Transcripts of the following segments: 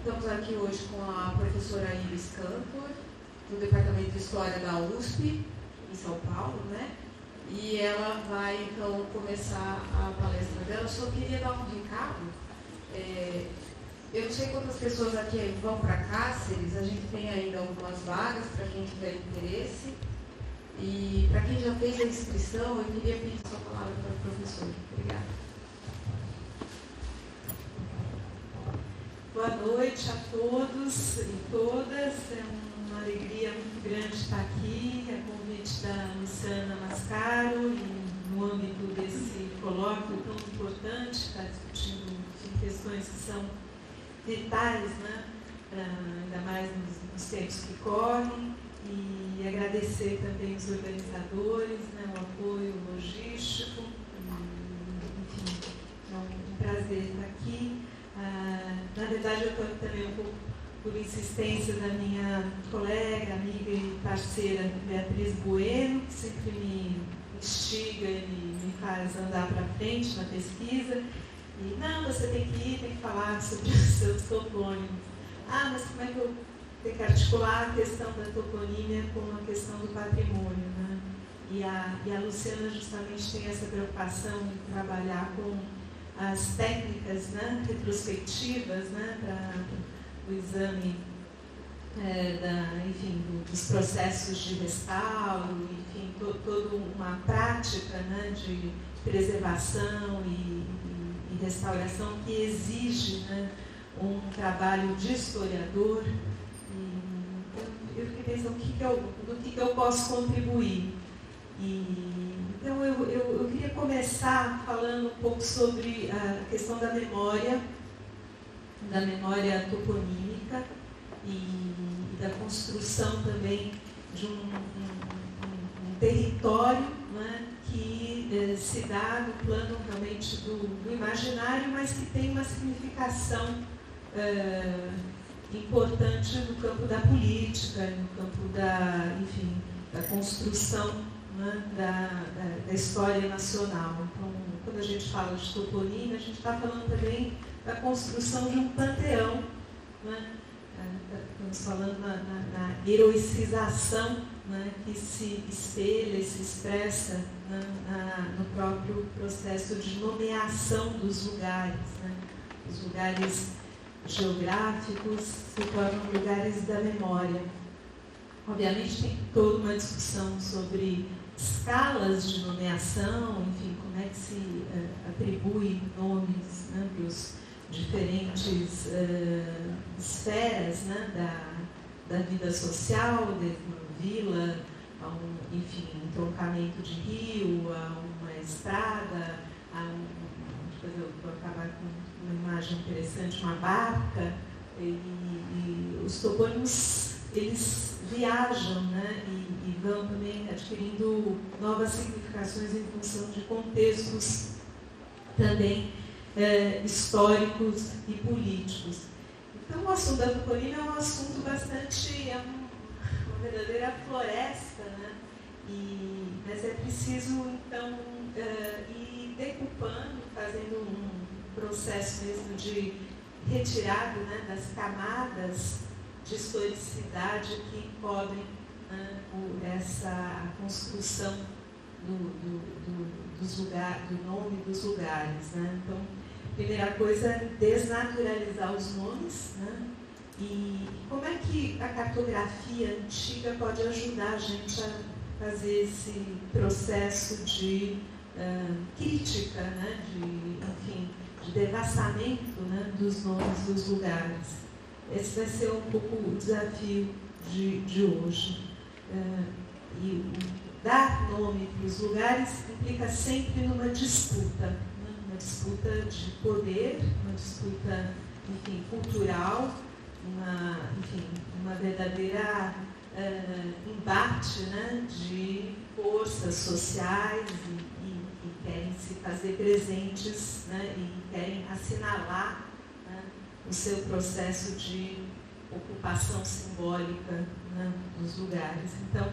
estamos aqui hoje com a professora Iris Cantor, do Departamento de História da USP, em São Paulo, né? E ela vai, então, começar a palestra dela. Eu só queria dar um recado. Eu não sei quantas pessoas aqui vão para Cáceres, a gente tem ainda algumas vagas para quem tiver interesse. E para quem já fez a inscrição, eu queria pedir sua palavra para o professor. Obrigada. Boa noite a todos e todas. É uma alegria muito grande estar aqui, a convite da Luciana Mascaro, e no âmbito desse colóquio tão importante, está discutindo questões que são vitais, né? Ainda mais nos tempos que correm, e agradecer também os organizadores, né? O apoio logístico, enfim, é um prazer estar aqui. Na verdade, eu estou também um pouco por insistência da minha colega, amiga e parceira Beatriz Bueno, que sempre me instiga e me faz andar para frente na pesquisa. E, não, você tem que ir, tem que falar sobre os seus topônimos. Mas como é que eu tenho que articular a questão da toponímia com a questão do patrimônio, né? E a Luciana justamente tem essa preocupação de trabalhar com as técnicas, né, retrospectivas, né, para o exame dos processos de restauro, enfim, toda uma prática, né, de preservação e restauração que exige, né, um trabalho de historiador. Eu fiquei pensando do que eu posso contribuir. Então, eu queria começar falando um pouco sobre a questão da memória toponímica e da construção também de um território, né, que se dá no plano realmente do imaginário, mas que tem uma significação importante no campo da política, no campo da construção, né, da história nacional. Então, quando a gente fala de toponímia, a gente está falando também da construção de um panteão, né? Estamos falando na heroicização, né, que se espelha e se expressa, né, no próprio processo de nomeação dos lugares, né? Os lugares geográficos se tornam lugares da memória. Obviamente tem toda uma discussão sobre escalas de nomeação, enfim, como é que se atribui nomes, né, para os diferentes esferas, né, da vida social, desde uma vila a um entroncamento de rio, a uma estrada, depois eu vou acabar com uma imagem interessante, uma barca, e os topônimos, eles viajam, né, e vão também adquirindo novas significações em função de contextos também históricos e políticos. Então, o assunto da toponímia é um assunto bastante, uma verdadeira floresta, né? Mas é preciso, então, ir decupando, fazendo um processo mesmo de retirada, né, das camadas de historicidade que cobrem, né, essa construção do nome dos lugares, né? Então, primeira coisa é desnaturalizar os nomes, né? E como é que a cartografia antiga pode ajudar a gente a fazer esse processo de crítica, né? de devassamento, né, dos nomes dos lugares. Esse vai ser um pouco o desafio de hoje. E dar nome para os lugares implica sempre numa disputa, né? Uma disputa de poder, uma disputa, enfim, cultural, uma verdadeira embate, né, de forças sociais e querem se fazer presentes, né, e querem assinalar, né, o seu processo de ocupação simbólica, né, dos lugares. Então,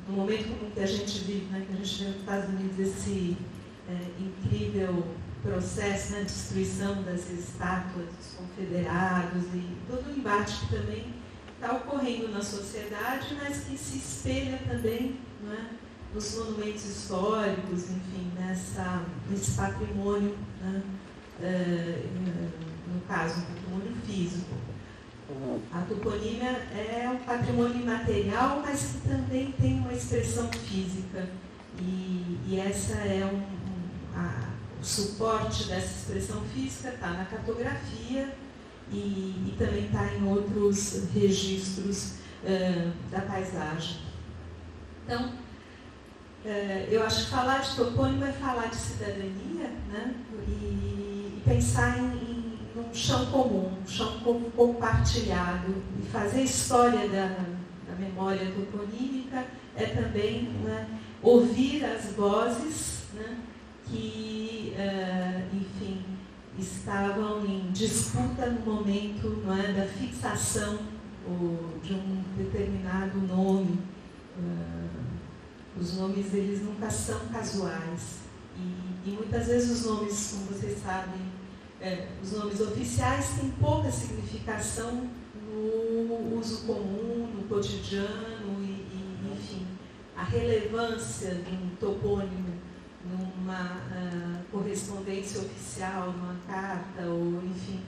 no momento como que a gente vive, né, que a gente vê nos Estados Unidos esse incrível processo, né, destruição das estátuas dos confederados e todo o embate que também está ocorrendo na sociedade, mas que se espelha também, né, nos monumentos históricos, enfim, nesse patrimônio, né, no caso, um patrimônio físico. A toponímia é um patrimônio imaterial, mas que também tem uma expressão física. E essa é o suporte dessa expressão física está na cartografia e também está em outros registros da paisagem. Então, eu acho que falar de topônimo é falar de cidadania, né? E pensar em um chão comum, um chão compartilhado. E fazer história da memória toponímica é também, né, ouvir as vozes, né, que, enfim, estavam em disputa no momento, não é, da fixação de um determinado nome. Os nomes, eles nunca são casuais. E muitas vezes os nomes, como vocês sabem, os nomes oficiais têm pouca significação no uso comum, no cotidiano enfim, a relevância de um topônimo numa correspondência oficial, numa carta, ou enfim,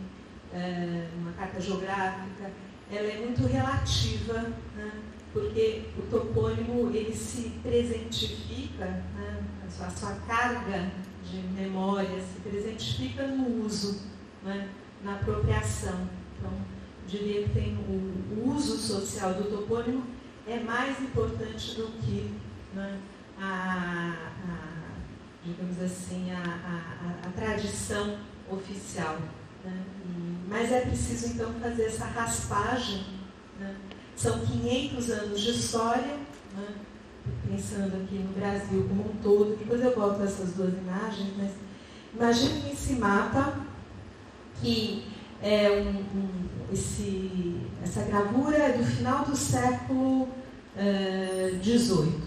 uma carta geográfica, ela é muito relativa, né? Porque o topônimo, ele se presentifica, né? A sua carga de memória se presentifica no uso, né? Na apropriação. Então, eu diria que tem o uso social do topônimo é mais importante do que, né, digamos assim, a tradição oficial, né? Mas é preciso, então, fazer essa raspagem, né? São 500 anos de história, né? Pensando aqui no Brasil como um todo, depois eu volto a essas duas imagens, mas imaginem esse mapa, que é essa gravura é do final do século XVIII.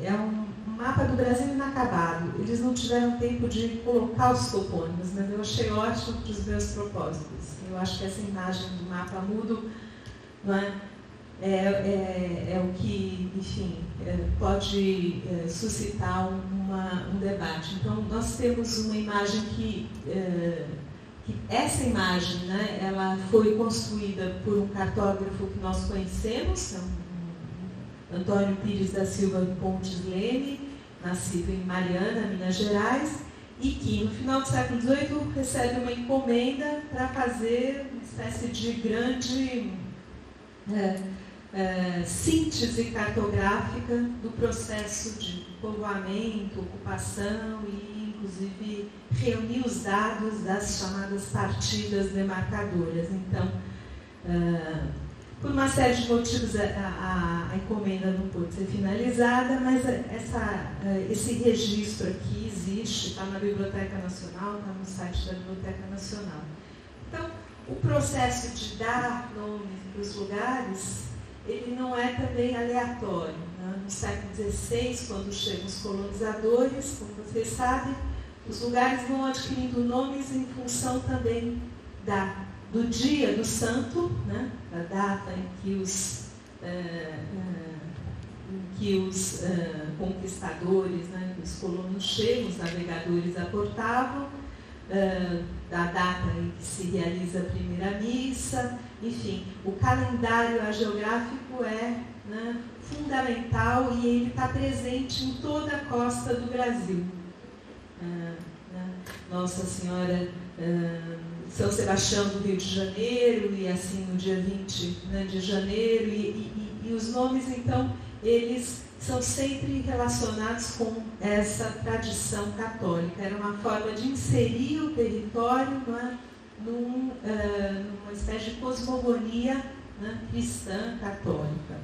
É um mapa do Brasil inacabado. Eles não tiveram tempo de colocar os topônimos, mas eu achei ótimo para os meus propósitos. Eu acho que essa imagem do mapa mudo, não é? É o que, enfim, pode suscitar um debate. Então, nós temos uma imagem que essa imagem, né, ela foi construída por um cartógrafo que nós conhecemos, Antônio Pires da Silva Pontes Leme, nascido em Mariana, Minas Gerais, e que, no final do século XVIII, recebe uma encomenda para fazer uma espécie de grande síntese cartográfica do processo de povoamento, ocupação e, inclusive, reunir os dados das chamadas partidas demarcadoras. Então, por uma série de motivos, a encomenda não pôde ser finalizada, mas esse registro aqui existe, está na Biblioteca Nacional, está no site da Biblioteca Nacional. Então, o processo de dar nomes para os lugares, ele não é também aleatório, né? No século XVI, quando chegam os colonizadores, como vocês sabem, os lugares vão adquirindo nomes em função também do dia do santo, né? Da data em que os conquistadores, né? Que os colonos chegam, os navegadores aportavam, da data em que se realiza a primeira missa, enfim, o calendário geográfico é, né, fundamental e ele está presente em toda a costa do Brasil. Nossa Senhora, São Sebastião do Rio de Janeiro, e assim no dia 20, né, de janeiro, e os nomes, então, eles são sempre relacionados com essa tradição católica. Era uma forma de inserir o território, né, numa espécie de cosmogonia, né, cristã católica.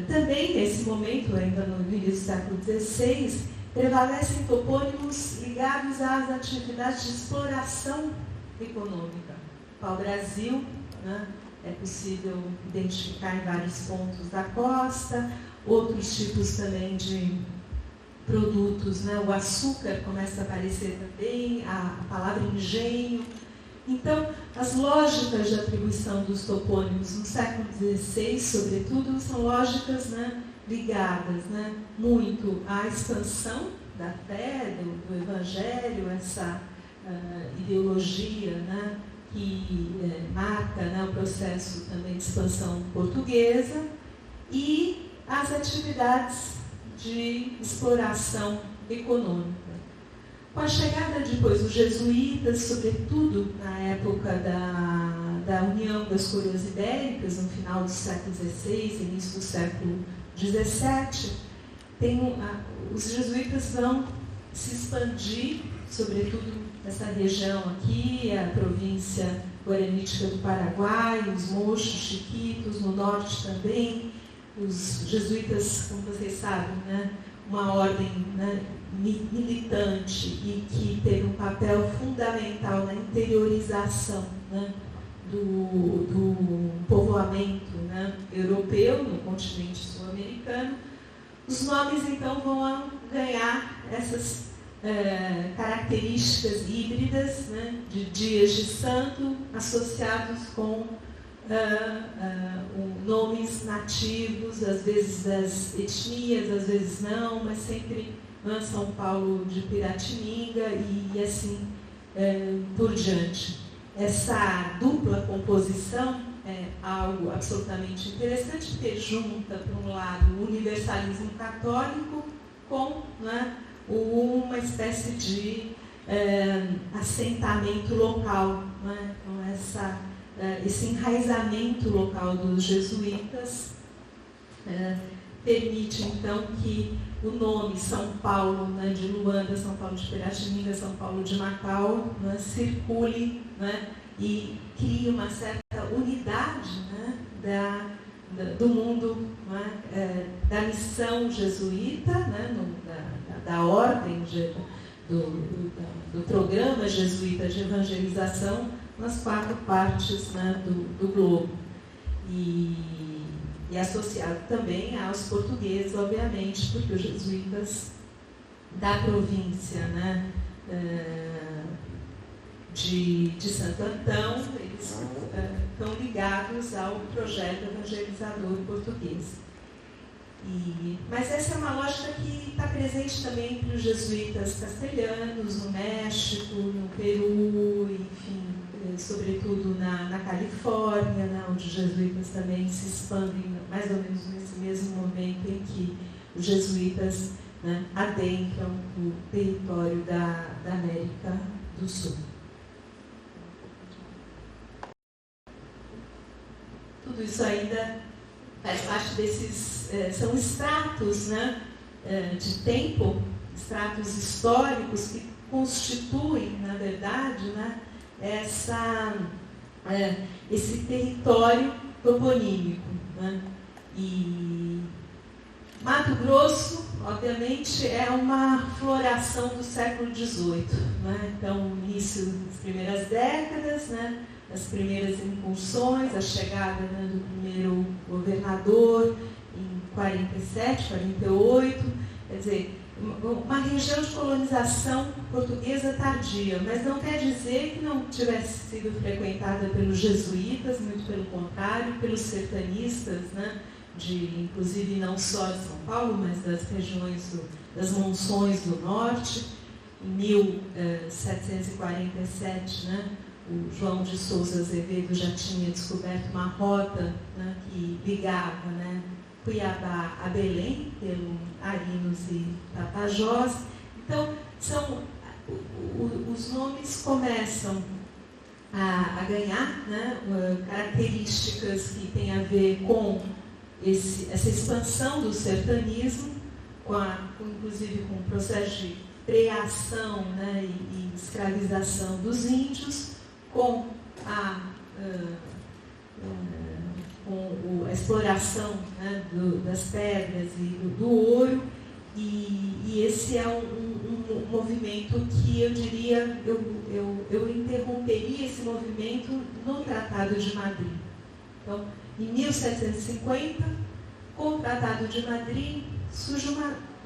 Também, nesse momento, ainda no início do século XVI, prevalecem topônimos ligados às atividades de exploração econômica. Pau-Brasil, né, é possível identificar em vários pontos da costa, outros tipos também de produtos, né? O açúcar começa a aparecer também, a palavra engenho. Então, as lógicas de atribuição dos topônimos no século XVI, sobretudo, são lógicas, né, ligadas, né, muito à expansão da fé, do Evangelho, essa ideologia, né, que marca, né, o processo também de expansão portuguesa, e as atividades de exploração econômica. Com a chegada depois dos jesuítas, sobretudo na época da União das Coroas Ibéricas, no final do século XVI, início do século XVII, os jesuítas vão se expandir, sobretudo nessa região aqui, a província guaranítica do Paraguai, os mochos, chiquitos, no norte também. Os jesuítas, como vocês sabem, né, uma ordem, né, militante e que teve um papel fundamental na interiorização, né, do povoamento, né, europeu no continente sul-americano. Os nomes, então, vão ganhar essas características híbridas, né, de dias de santo associados com nomes nativos, às vezes das etnias, às vezes não, mas sempre São Paulo de Piratininga e assim por diante. Essa dupla composição é algo absolutamente interessante, porque junta, por um lado, o universalismo católico com, né, uma espécie de assentamento local, né, com esse enraizamento local dos jesuítas permite, então, que o nome São Paulo, né, de Luanda, São Paulo de Piratininga, São Paulo de Macau, né, circule, né, e crie uma certa unidade, né, do mundo, né, da missão jesuíta, né, da ordem do programa jesuíta de evangelização nas 4 partes, né, do globo. E associado também aos portugueses, obviamente, porque os jesuítas da província, né, de Santo Antão, eles estão ligados ao projeto evangelizador português. Mas essa é uma lógica que está presente também entre os jesuítas castelhanos, no México, no Peru, enfim, sobretudo na Califórnia, né, onde os jesuítas também se expandem mais ou menos nesse mesmo momento em que os jesuítas, né, adentram o território da América do Sul. Tudo isso ainda faz parte desses, são estratos, né, de tempo, estratos históricos que constituem, na verdade, né, esse território toponímico, né? E Mato Grosso, obviamente, é uma floração do século XVIII, né? Então, o início das primeiras décadas, né, as primeiras incursões, a chegada, né, do primeiro governador em 47, 48, quer dizer, uma região de colonização portuguesa tardia, mas não quer dizer que não tivesse sido frequentada pelos jesuítas, muito pelo contrário, pelos sertanistas, né, inclusive não só de São Paulo, mas das regiões das monções do norte. Em 1747, né, o João de Souza Azevedo já tinha descoberto uma rota, né, que ligava, né, Cuiabá a Belém, pelo Arinos e Tapajós. Então, os nomes começam a ganhar, né, características que têm a ver com essa expansão do sertanismo, inclusive com o processo de preação, né, e escravização dos índios, com a exploração, né, das pedras e do ouro, e esse é um movimento que eu diria, eu interromperia esse movimento no Tratado de Madrid. Então, em 1750, com o Tratado de Madrid, surge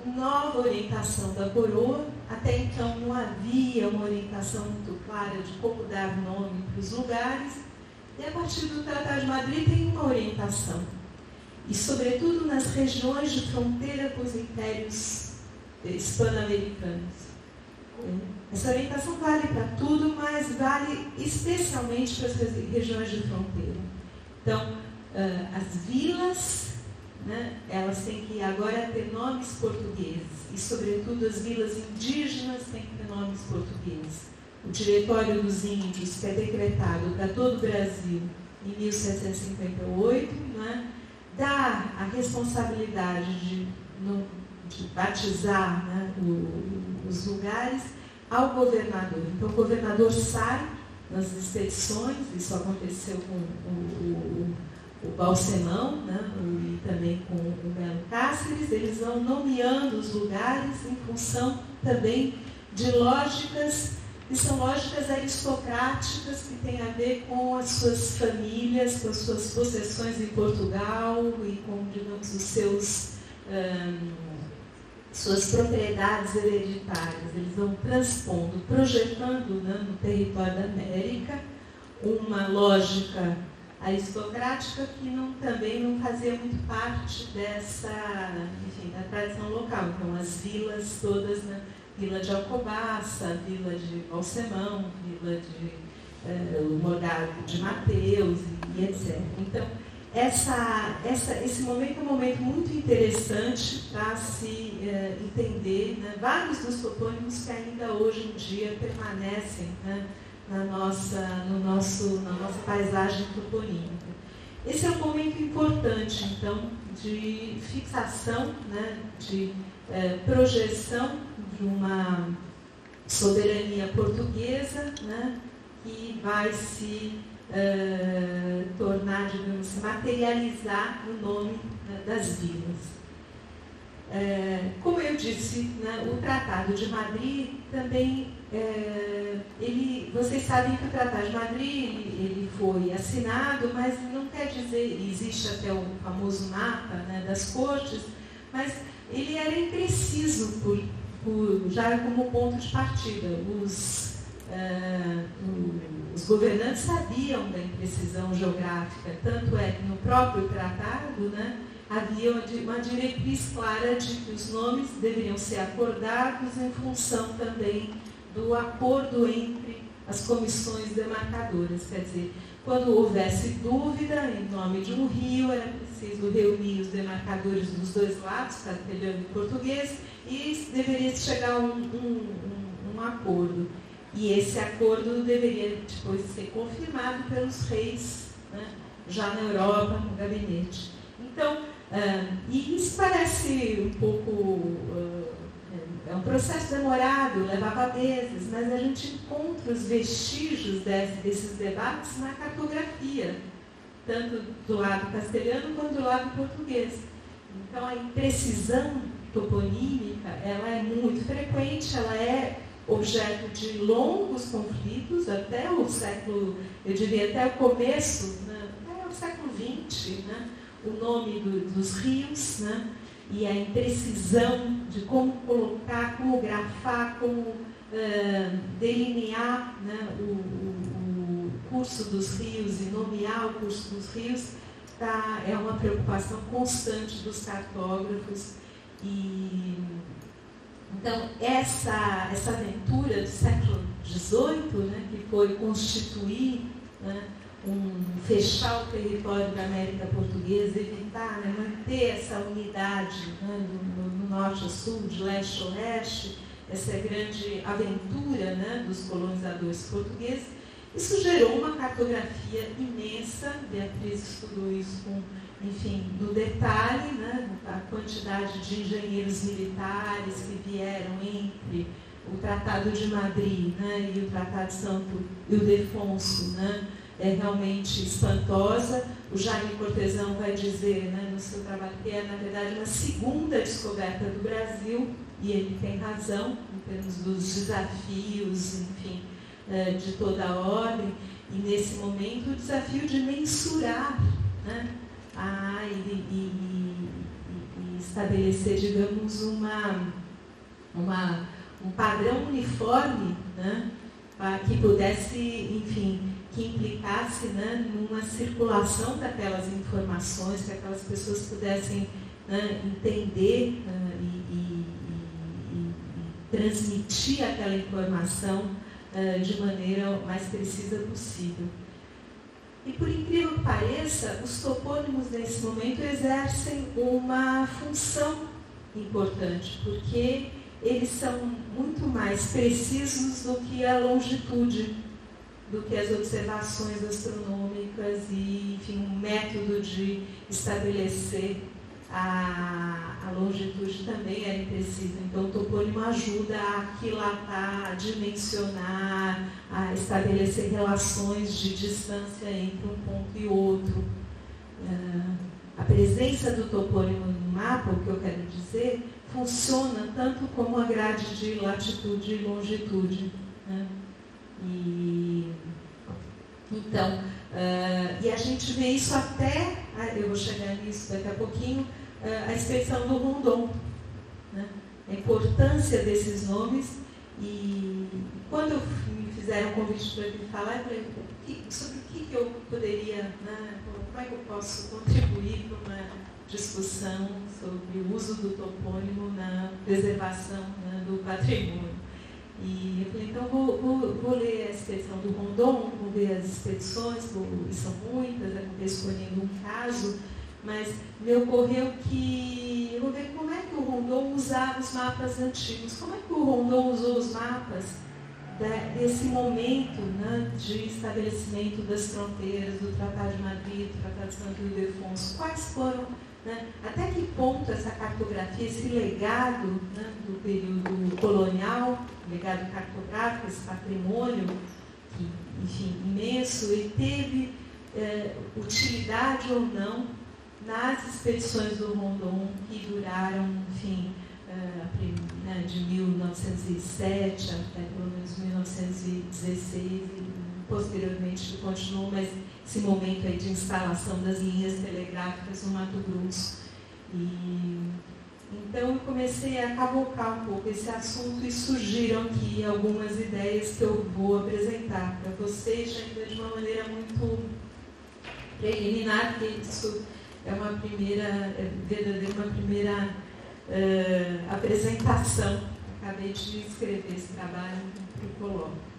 nova orientação da coroa. Até então não havia uma orientação muito clara de como dar nome para os lugares, e a partir do Tratado de Madrid tem uma orientação, e sobretudo nas regiões de fronteira com os impérios hispano-americanos. Essa orientação vale para tudo, mas vale especialmente para as regiões de fronteira. Então, as vilas, né, elas têm que agora ter nomes portugueses, e sobretudo as vilas indígenas têm que ter nomes portugueses. O Diretório dos Índios, que é decretado para todo o Brasil em 1758, né, dá a responsabilidade de batizar, né, os lugares ao governador. Então o governador sai nas expedições, isso aconteceu com o Balsemão, né, e também com o Belo Cáceres. Eles vão nomeando os lugares em função também de lógicas, que são lógicas aristocráticas, que têm a ver com as suas famílias, com as suas possessões em Portugal e com, digamos, os suas propriedades hereditárias. Eles vão transpondo, projetando, né, no território da América uma lógica aristocrática que também não fazia muito parte dessa, enfim, da tradição local. Então as vilas todas, né, Vila de Alcobaça, Vila de Balsemão, Vila de Morgado de Mateus e etc. Então, esse momento é um momento muito interessante para se entender, né, vários dos topônimos que ainda hoje em dia permanecem, né, na nossa paisagem toponímica. Esse é um momento importante, então, de fixação, né, de projeção de uma soberania portuguesa, né, que vai se tornar, digamos, se materializar no nome, né, das vilas. Como eu disse, né, o Tratado de Madrid também, vocês sabem que o Tratado de Madrid ele foi assinado, mas não quer dizer, existe até o famoso mapa, né, das cortes, mas ele era impreciso já como ponto de partida. Os governantes sabiam da imprecisão geográfica, tanto é que no próprio tratado, né, havia uma diretriz clara de que os nomes deveriam ser acordados em função também do acordo entre as comissões demarcadoras. Quer dizer, quando houvesse dúvida em nome de um rio, era preciso reunir os demarcadores dos dois lados, castelhano e português, e deveria chegar a um acordo. E esse acordo deveria depois ser confirmado pelos reis, né, já na Europa, no gabinete. Então, e isso parece um pouco... é um processo demorado, levava meses, mas a gente encontra os vestígios desses debates na cartografia, tanto do lado castelhano quanto do lado português. Então, a imprecisão toponímica, ela é muito frequente, ela é objeto de longos conflitos, até o século, eu diria, até o começo, né, até o século XX, né, o nome dos rios, né, e a imprecisão de como colocar, como grafar, como delinear, né, o curso dos rios e nomear o curso dos rios, é uma preocupação constante dos cartógrafos. Então, essa aventura do século XVIII, né, que foi constituir, né, fechar o território da América Portuguesa, evitar, né, manter essa unidade, né, do norte ao sul, de leste a oeste, essa grande aventura, né, dos colonizadores portugueses. Isso gerou uma cartografia imensa. Beatriz estudou isso no detalhe, né, a quantidade de engenheiros militares que vieram entre o Tratado de Madrid, né, e o Tratado de Santo Ildefonso, né, é realmente espantosa. O Jaime Cortesão vai dizer, né, no seu trabalho, que é, na verdade, uma segunda descoberta do Brasil, e ele tem razão, em termos dos desafios, enfim, de toda a ordem, e nesse momento o desafio de mensurar, né, e estabelecer, digamos, um padrão uniforme, né, que pudesse, enfim, que implicasse, né, numa circulação daquelas informações, que aquelas pessoas pudessem, né, entender e transmitir aquela informação de maneira mais precisa possível. E por incrível que pareça, os topônimos nesse momento exercem uma função importante, porque eles são muito mais precisos do que a longitude, do que as observações astronômicas e, enfim, um método de estabelecer a longitude também era impreciso. Então, o topônimo ajuda a aquilatar, a dimensionar, a estabelecer relações de distância entre um ponto e outro. A presença do topônimo no mapa, o que eu quero dizer, funciona tanto como a grade de latitude e longitude, né? Então, e a gente vê isso até, eu vou chegar nisso daqui a pouquinho, a expedição do Rondon, né? A importância desses nomes. E quando me fizeram o convite para vir falar, eu falei, sobre o que eu poderia, né, como é que eu posso contribuir para uma discussão sobre o uso do topônimo na preservação, né, do patrimônio. E eu falei, então vou ler a expedição do Rondon, vou ver as expedições, e são muitas, acabei escolhendo um caso, mas me ocorreu que eu vou ver como é que o Rondon usava os mapas antigos, como é que o Rondon usou os mapas desse momento, né, de estabelecimento das fronteiras, do Tratado de Madrid, do Tratado de Santo Ildefonso, quais foram, né, até que ponto essa cartografia, esse legado, né, do período colonial, legado cartográfico, esse patrimônio, que, enfim, imenso, ele teve utilidade ou não nas expedições do Rondon, que duraram, enfim, de 1907 até pelo menos 1916, e posteriormente continuou, mas esse momento aí de instalação das linhas telegráficas no Mato Grosso. Então eu comecei a cavocar um pouco esse assunto e surgiram aqui algumas ideias que eu vou apresentar para vocês, ainda de uma maneira muito preliminar, porque isso é uma primeira apresentação. Acabei de escrever esse trabalho para o colóquio.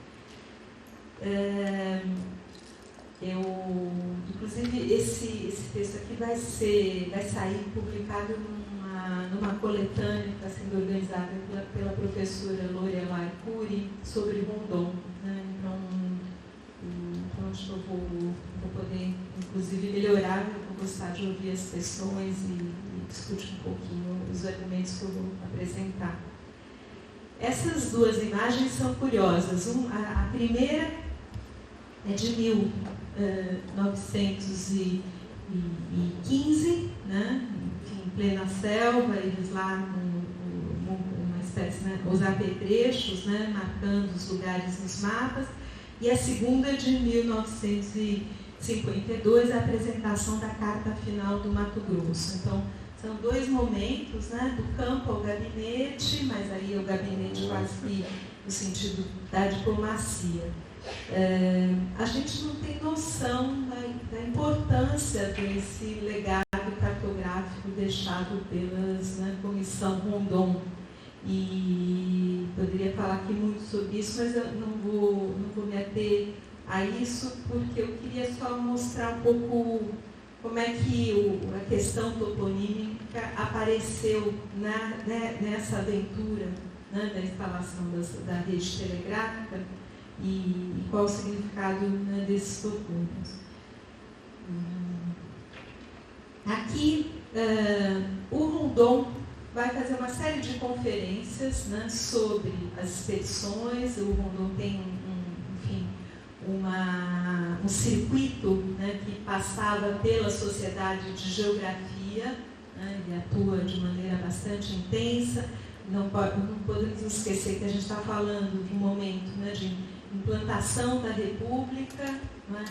Inclusive, esse texto aqui vai sair publicado numa coletânea que está sendo organizada pela professora Lorelai Cury sobre Rondon, né? Então, acho que eu vou poder, inclusive, melhorar, eu vou gostar de ouvir as questões e discutir um pouquinho os argumentos que eu vou apresentar. Essas duas imagens são curiosas. A primeira é de 1915, né? Enfim, em plena selva, eles lá uma espécie, né, os apetrechos, né, marcando os lugares nos mapas. E a segunda é de 1952, a apresentação da Carta Final do Mato Grosso. Então, são dois momentos, né, do campo ao gabinete, mas aí o gabinete quase que no sentido da diplomacia. A gente não tem noção da importância desse legado cartográfico deixado pela, né, Comissão Rondon. E poderia falar aqui muito sobre isso, mas eu não vou me ater a isso, porque eu queria só mostrar um pouco como é que a questão toponímica apareceu nessa aventura, né, da instalação da rede telegráfica e qual o significado, né, desses topônimos. Aqui, o Rondon vai fazer uma série de conferências, né, sobre as expedições. O Rondon tem um circuito, né, que passava pela Sociedade de Geografia, né, ele atua de maneira bastante intensa. Não podemos esquecer que a gente está falando de um momento, né, de implantação da República, né,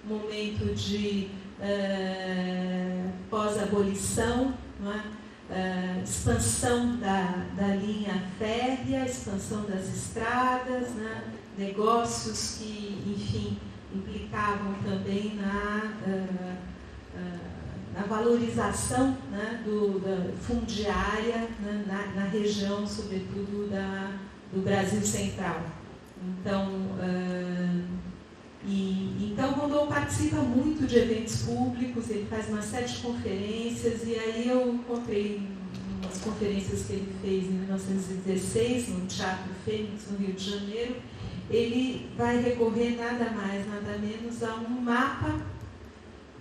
momento de pós-abolição, né, expansão da linha férrea, expansão das estradas, né? Negócios que, enfim, implicavam também na valorização, né, da fundiária, né, na região, sobretudo, do Brasil Central. Então Rondon participa muito de eventos públicos, ele faz uma série de conferências, e aí eu encontrei umas conferências que ele fez em 1916, no Teatro Fênix, no Rio de Janeiro. Ele vai recorrer nada mais, nada menos a um mapa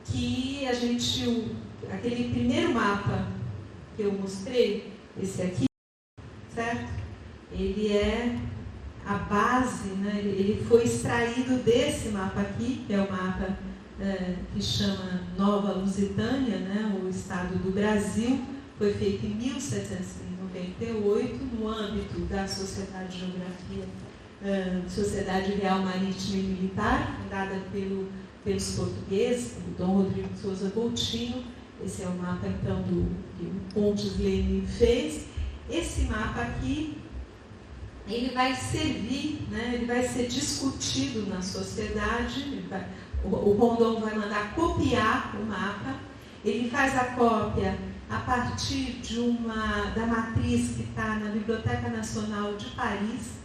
que aquele primeiro mapa que eu mostrei, esse aqui, certo? Ele é a base, né? Ele foi extraído desse mapa aqui, que é o mapa que chama Nova Lusitânia, né? O estado do Brasil, foi feito em 1798, no âmbito da Sociedade de Geografia, Sociedade Real Marítima e Militar, fundada pelos portugueses, o Dom Rodrigo de Souza Coutinho. Esse é o mapa, então, que o Pontes Lenin fez. Esse mapa aqui, ele vai servir, né, ele vai ser discutido na sociedade. O Rondon vai mandar copiar o mapa. Ele faz a cópia a partir da matriz que está na Biblioteca Nacional de Paris.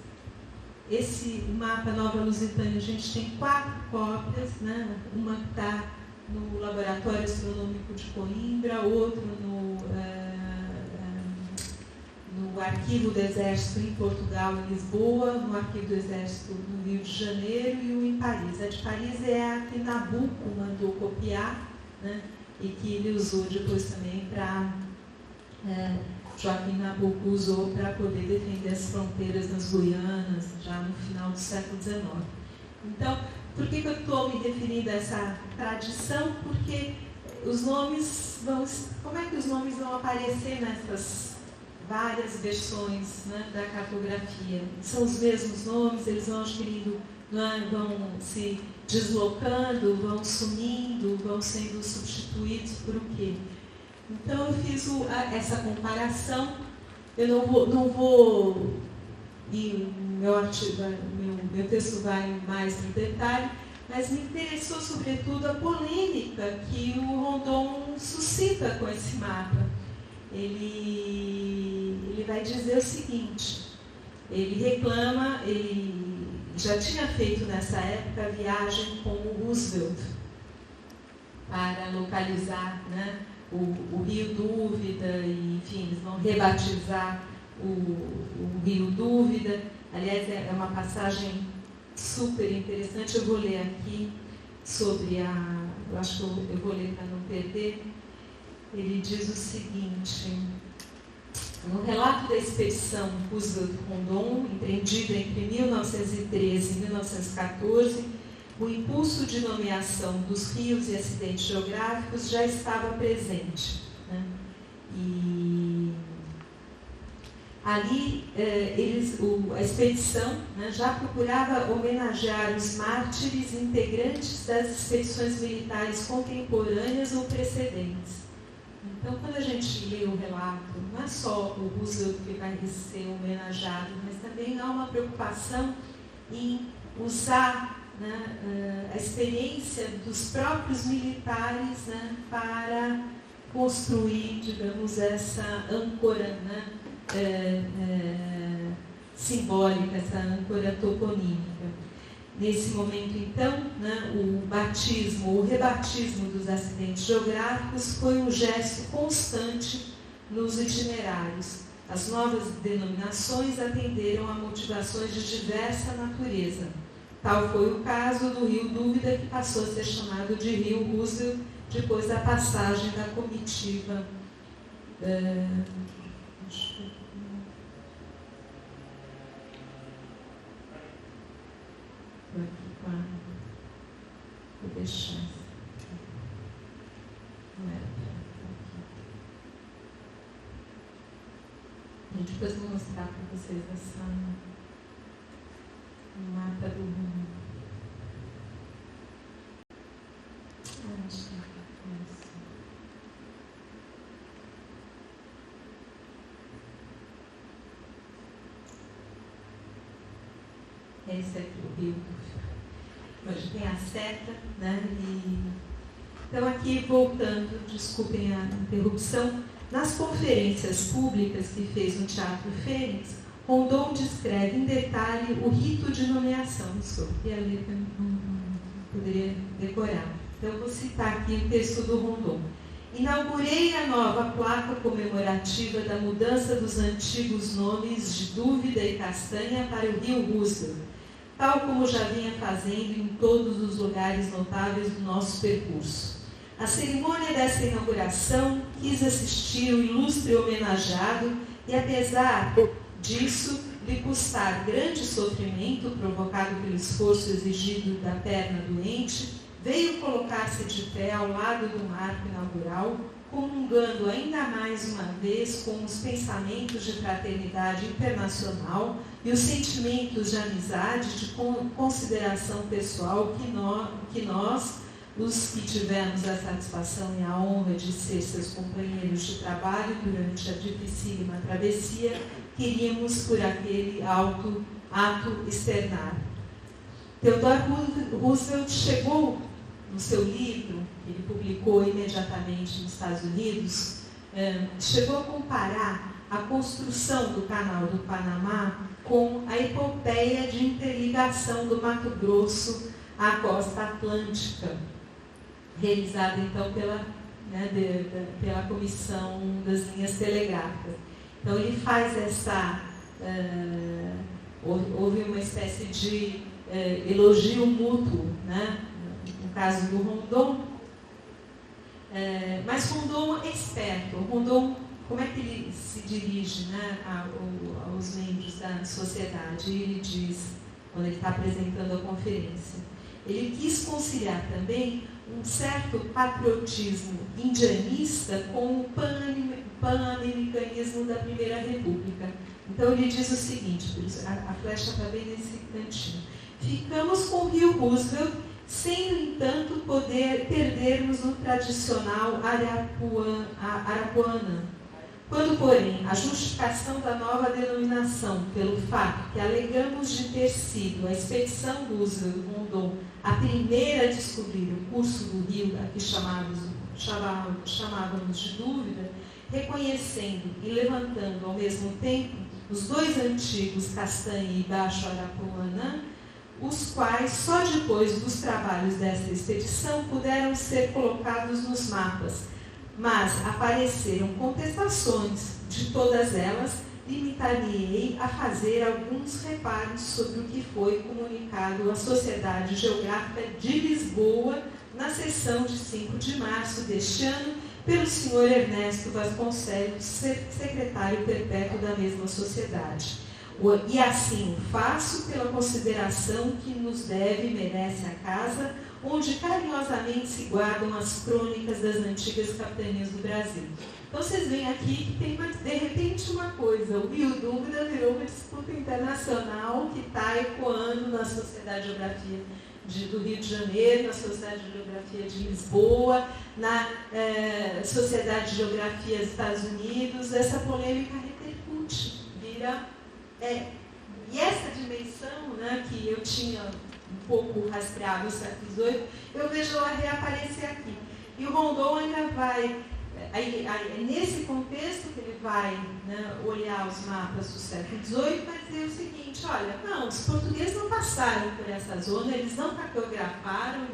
Esse mapa Nova Lusitânia, a gente tem 4 cópias, né? Uma que está no Laboratório Astronômico de Coimbra, outra no Arquivo do Exército em Portugal, em Lisboa, no Arquivo do Exército no Rio de Janeiro e o em Paris. A de Paris é a que Nabucco mandou copiar, né? E que ele usou depois também para... Joaquim Nabuco usou para poder defender as fronteiras das Guianas, já no final do século XIX. Então, por que eu estou me referindo a essa tradição? Porque os nomes como é que os nomes vão aparecer nessas várias versões, né, da cartografia? São os mesmos nomes, eles vão adquirindo, vão se deslocando, vão sumindo, vão sendo substituídos por o quê? Então eu fiz essa comparação. Eu não vou e meu texto vai mais no detalhe, mas me interessou sobretudo a polêmica que o Rondon suscita com esse mapa. Ele vai dizer o seguinte: ele reclama, ele já tinha feito nessa época a viagem com o Roosevelt para localizar, né, o Rio Dúvida, e, enfim, eles vão rebatizar o Rio Dúvida. Aliás, é uma passagem super interessante. Eu vou ler aqui sobre eu acho que eu vou ler para não perder. Ele diz o seguinte: no relato da expedição Roosevelt-Rondon, empreendida entre 1913 e 1914, o impulso de nomeação dos rios e acidentes geográficos já estava presente, né? E ali a expedição, né, já procurava homenagear os mártires integrantes das expedições militares contemporâneas ou precedentes. Então, quando a gente lê o relato, não é só o Roosevelt que vai ser homenageado, mas também há uma preocupação em usar, né, a experiência dos próprios militares, né, para construir, digamos, essa âncora, né, simbólica, essa âncora toponímica. Nesse momento, então, né, o rebatismo dos acidentes geográficos foi um gesto constante nos itinerários. As novas denominações atenderam a motivações de diversa natureza. Tal foi o caso do Rio Dúvida, que passou a ser chamado de Rio Roosevelt depois da passagem da comitiva. Vou deixar. Não era aqui. Gente, depois eu vou mostrar para vocês essa mapa do mundo. Acho que é isso. esse aqui, o rio, onde tem a seta, né? Então, aqui, voltando, desculpem a interrupção, nas conferências públicas que fez no Teatro Fênix, Rondon descreve em detalhe o rito de nomeação. Isso eu queria ler, não poderia decorar. Então, eu vou citar aqui o texto do Rondon. Inaugurei a nova placa comemorativa da mudança dos antigos nomes de Dúvida e Castanha para o rio Roosevelt, tal como já vinha fazendo em todos os lugares notáveis do nosso percurso. A cerimônia dessa inauguração quis assistir o ilustre homenageado e, apesar disso, lhe custar grande sofrimento provocado pelo esforço exigido da perna doente, veio colocar-se de pé ao lado do marco inaugural, comungando ainda mais uma vez com os pensamentos de fraternidade internacional e os sentimentos de amizade, de consideração pessoal que nós, os que tivemos a satisfação e a honra de ser seus companheiros de trabalho durante a dificílima travessia, queríamos por aquele ato externar. Theodore Roosevelt chegou, no seu livro, que ele publicou imediatamente nos Estados Unidos, chegou a comparar a construção do Canal do Panamá com a epopeia de interligação do Mato Grosso à costa atlântica, realizada então pela Comissão das Linhas Telegráficas. Então ele faz houve uma espécie de elogio mútuo, né? No caso do Rondon, mas Rondon é esperto. Rondon, como é que ele se dirige, né, aos membros da sociedade? Ele diz, quando ele está apresentando a conferência, ele quis conciliar também um certo patriotismo indianista com o pan-americanismo da Primeira República. Então ele diz o seguinte, a flecha está bem nesse cantinho: ficamos com o rio Roosevelt, sem, no entanto, perdermos o tradicional Arapuanã. Quando, porém, a justificação da nova denominação, pelo fato que alegamos de ter sido a expedição Roosevelt-Rondon a primeira a descobrir o curso do rio, a que chamávamos de Dúvida, reconhecendo e levantando ao mesmo tempo os dois antigos Castanha e Baixo Arapuanã, os quais só depois dos trabalhos desta expedição puderam ser colocados nos mapas, mas apareceram contestações. De todas elas, limitar-me-ei a fazer alguns reparos sobre o que foi comunicado à Sociedade Geográfica de Lisboa na sessão de 5 de março deste ano pelo Sr. Ernesto Vasconcelos, secretário perpétuo da mesma sociedade. E assim o faço pela consideração que nos deve e merece a casa, onde carinhosamente se guardam as crônicas das antigas capitanias do Brasil. Então vocês veem aqui que tem, de repente, uma coisa: o Rio Dúvida virou uma disputa internacional que está ecoando na Sociedade de Geografia do Rio de Janeiro, na Sociedade de Geografia de Lisboa, na Sociedade de Geografia dos Estados Unidos. Essa polêmica repercute, vira... e essa dimensão, né, que eu tinha um pouco rastreado no século XVIII, eu vejo ela reaparecer aqui. E o Rondon ainda vai, nesse contexto que ele vai, né, olhar os mapas do século XVIII, vai dizer o seguinte: olha, não, os portugueses não passaram por essa zona, eles não cartografaram,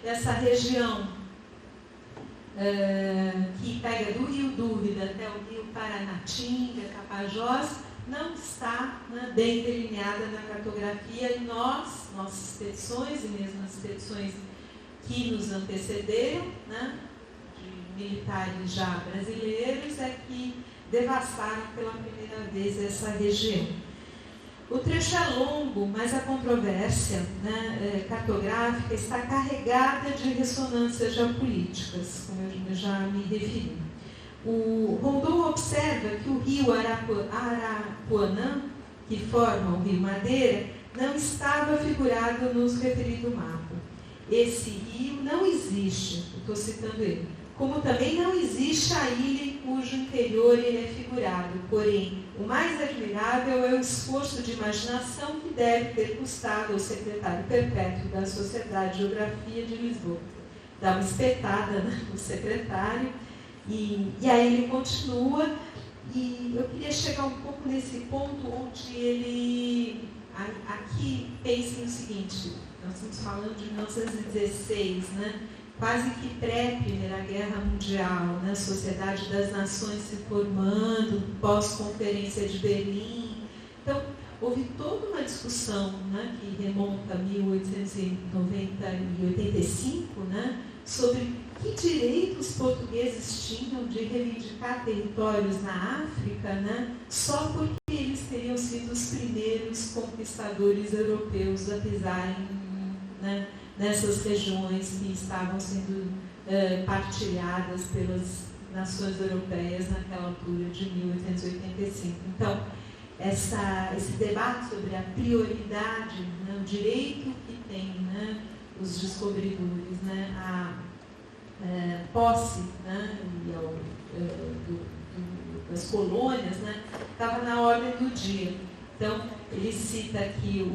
essa região que pega do Rio Dúvida até o Rio Paranatinga, Tapajós, não está, né, bem delineada na cartografia, e nossas expedições, e mesmo as expedições que nos antecederam, né, de militares já brasileiros, é que devastaram pela primeira vez essa região. O trecho é longo, mas a controvérsia, né, cartográfica está carregada de ressonâncias geopolíticas, como eu já me referi. O Rondon observa que o rio Arapuanã, que forma o rio Madeira, não estava figurado nos referido mapa. Esse rio não existe, estou citando ele, como também não existe a ilha em cujo interior ele é figurado. Porém, o mais admirável é o esforço de imaginação que deve ter custado ao secretário perpétuo da Sociedade de Geografia de Lisboa. Dá uma espetada, né, no secretário, e aí ele continua, e eu queria chegar um pouco nesse ponto onde ele, aqui, pensem o seguinte, nós estamos falando de 1916, né? Quase que pré-Primeira Guerra Mundial, né? Sociedade das Nações se formando, pós-Conferência de Berlim. Então, houve toda uma discussão, né, que remonta a 1885, né, sobre que direito os portugueses tinham de reivindicar territórios na África, né, só porque eles teriam sido os primeiros conquistadores europeus a pisarem, né, nessas regiões que estavam sendo partilhadas pelas nações europeias naquela altura de 1885. Então, esse debate sobre a prioridade, né, o direito que tem, né, os descobridores, né, a posse, né, das colônias, né, estava na ordem do dia. Então, ele cita aqui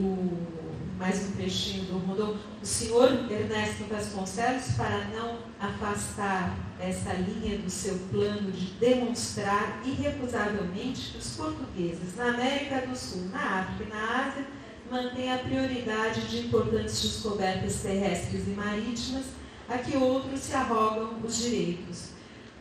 mais um trechinho do Rondon, o senhor Ernesto Vasconcelos, para não afastar essa linha do seu plano de demonstrar irrecusavelmente que os portugueses na América do Sul, na África e na Ásia mantêm a prioridade de importantes descobertas terrestres e marítimas a que outros se arrogam os direitos.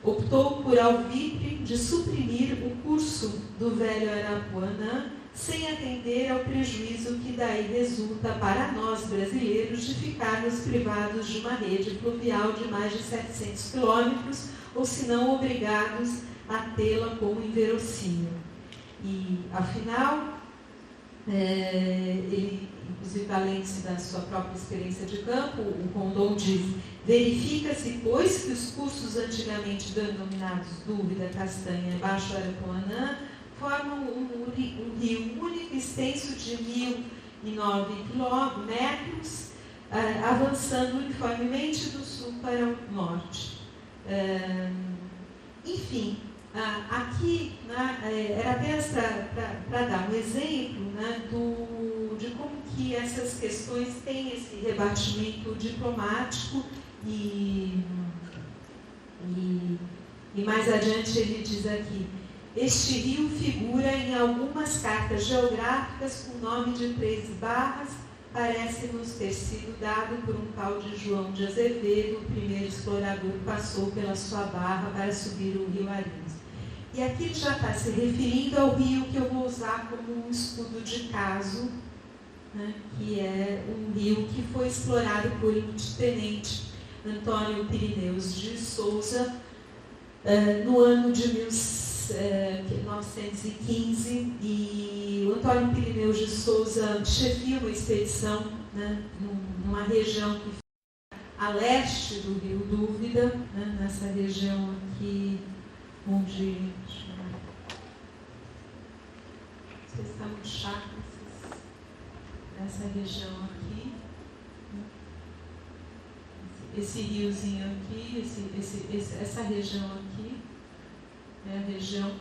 Optou por alvitre de suprimir o curso do velho Arapuanã sem atender ao prejuízo que daí resulta para nós brasileiros de ficarmos privados de uma rede fluvial de mais de 700 quilômetros, ou se não obrigados a tê-la como inverossímil. E, afinal, ele, inclusive, valente da sua própria experiência de campo, o Rondon diz: verifica-se, pois, que os cursos antigamente denominados Dúvida, Castanha e Baixo Arapuanã formam um rio único extenso de 1.009 quilômetros, avançando uniformemente do sul para o norte. Enfim, aqui, né, era apenas para dar um exemplo, né, de como que essas questões têm esse rebatimento diplomático e mais adiante ele diz aqui: este rio figura em algumas cartas geográficas com o nome de 3 barras, parece-nos ter sido dado por um tal de João de Azevedo, o primeiro explorador que passou pela sua barra para subir o rio Arinos. E aqui ele já está se referindo ao rio que eu vou usar como um estudo de caso, né, que é um rio que foi explorado por um tenente Antônio Pirineus de Souza no ano de 1915, e o Antônio Pirineus de Souza chefia uma expedição, né, numa região que fica a leste do rio Dúvida, né, nessa região aqui onde... Não sei se está muito chato nessa região aqui. Esse riozinho aqui, essa região aqui, é a região,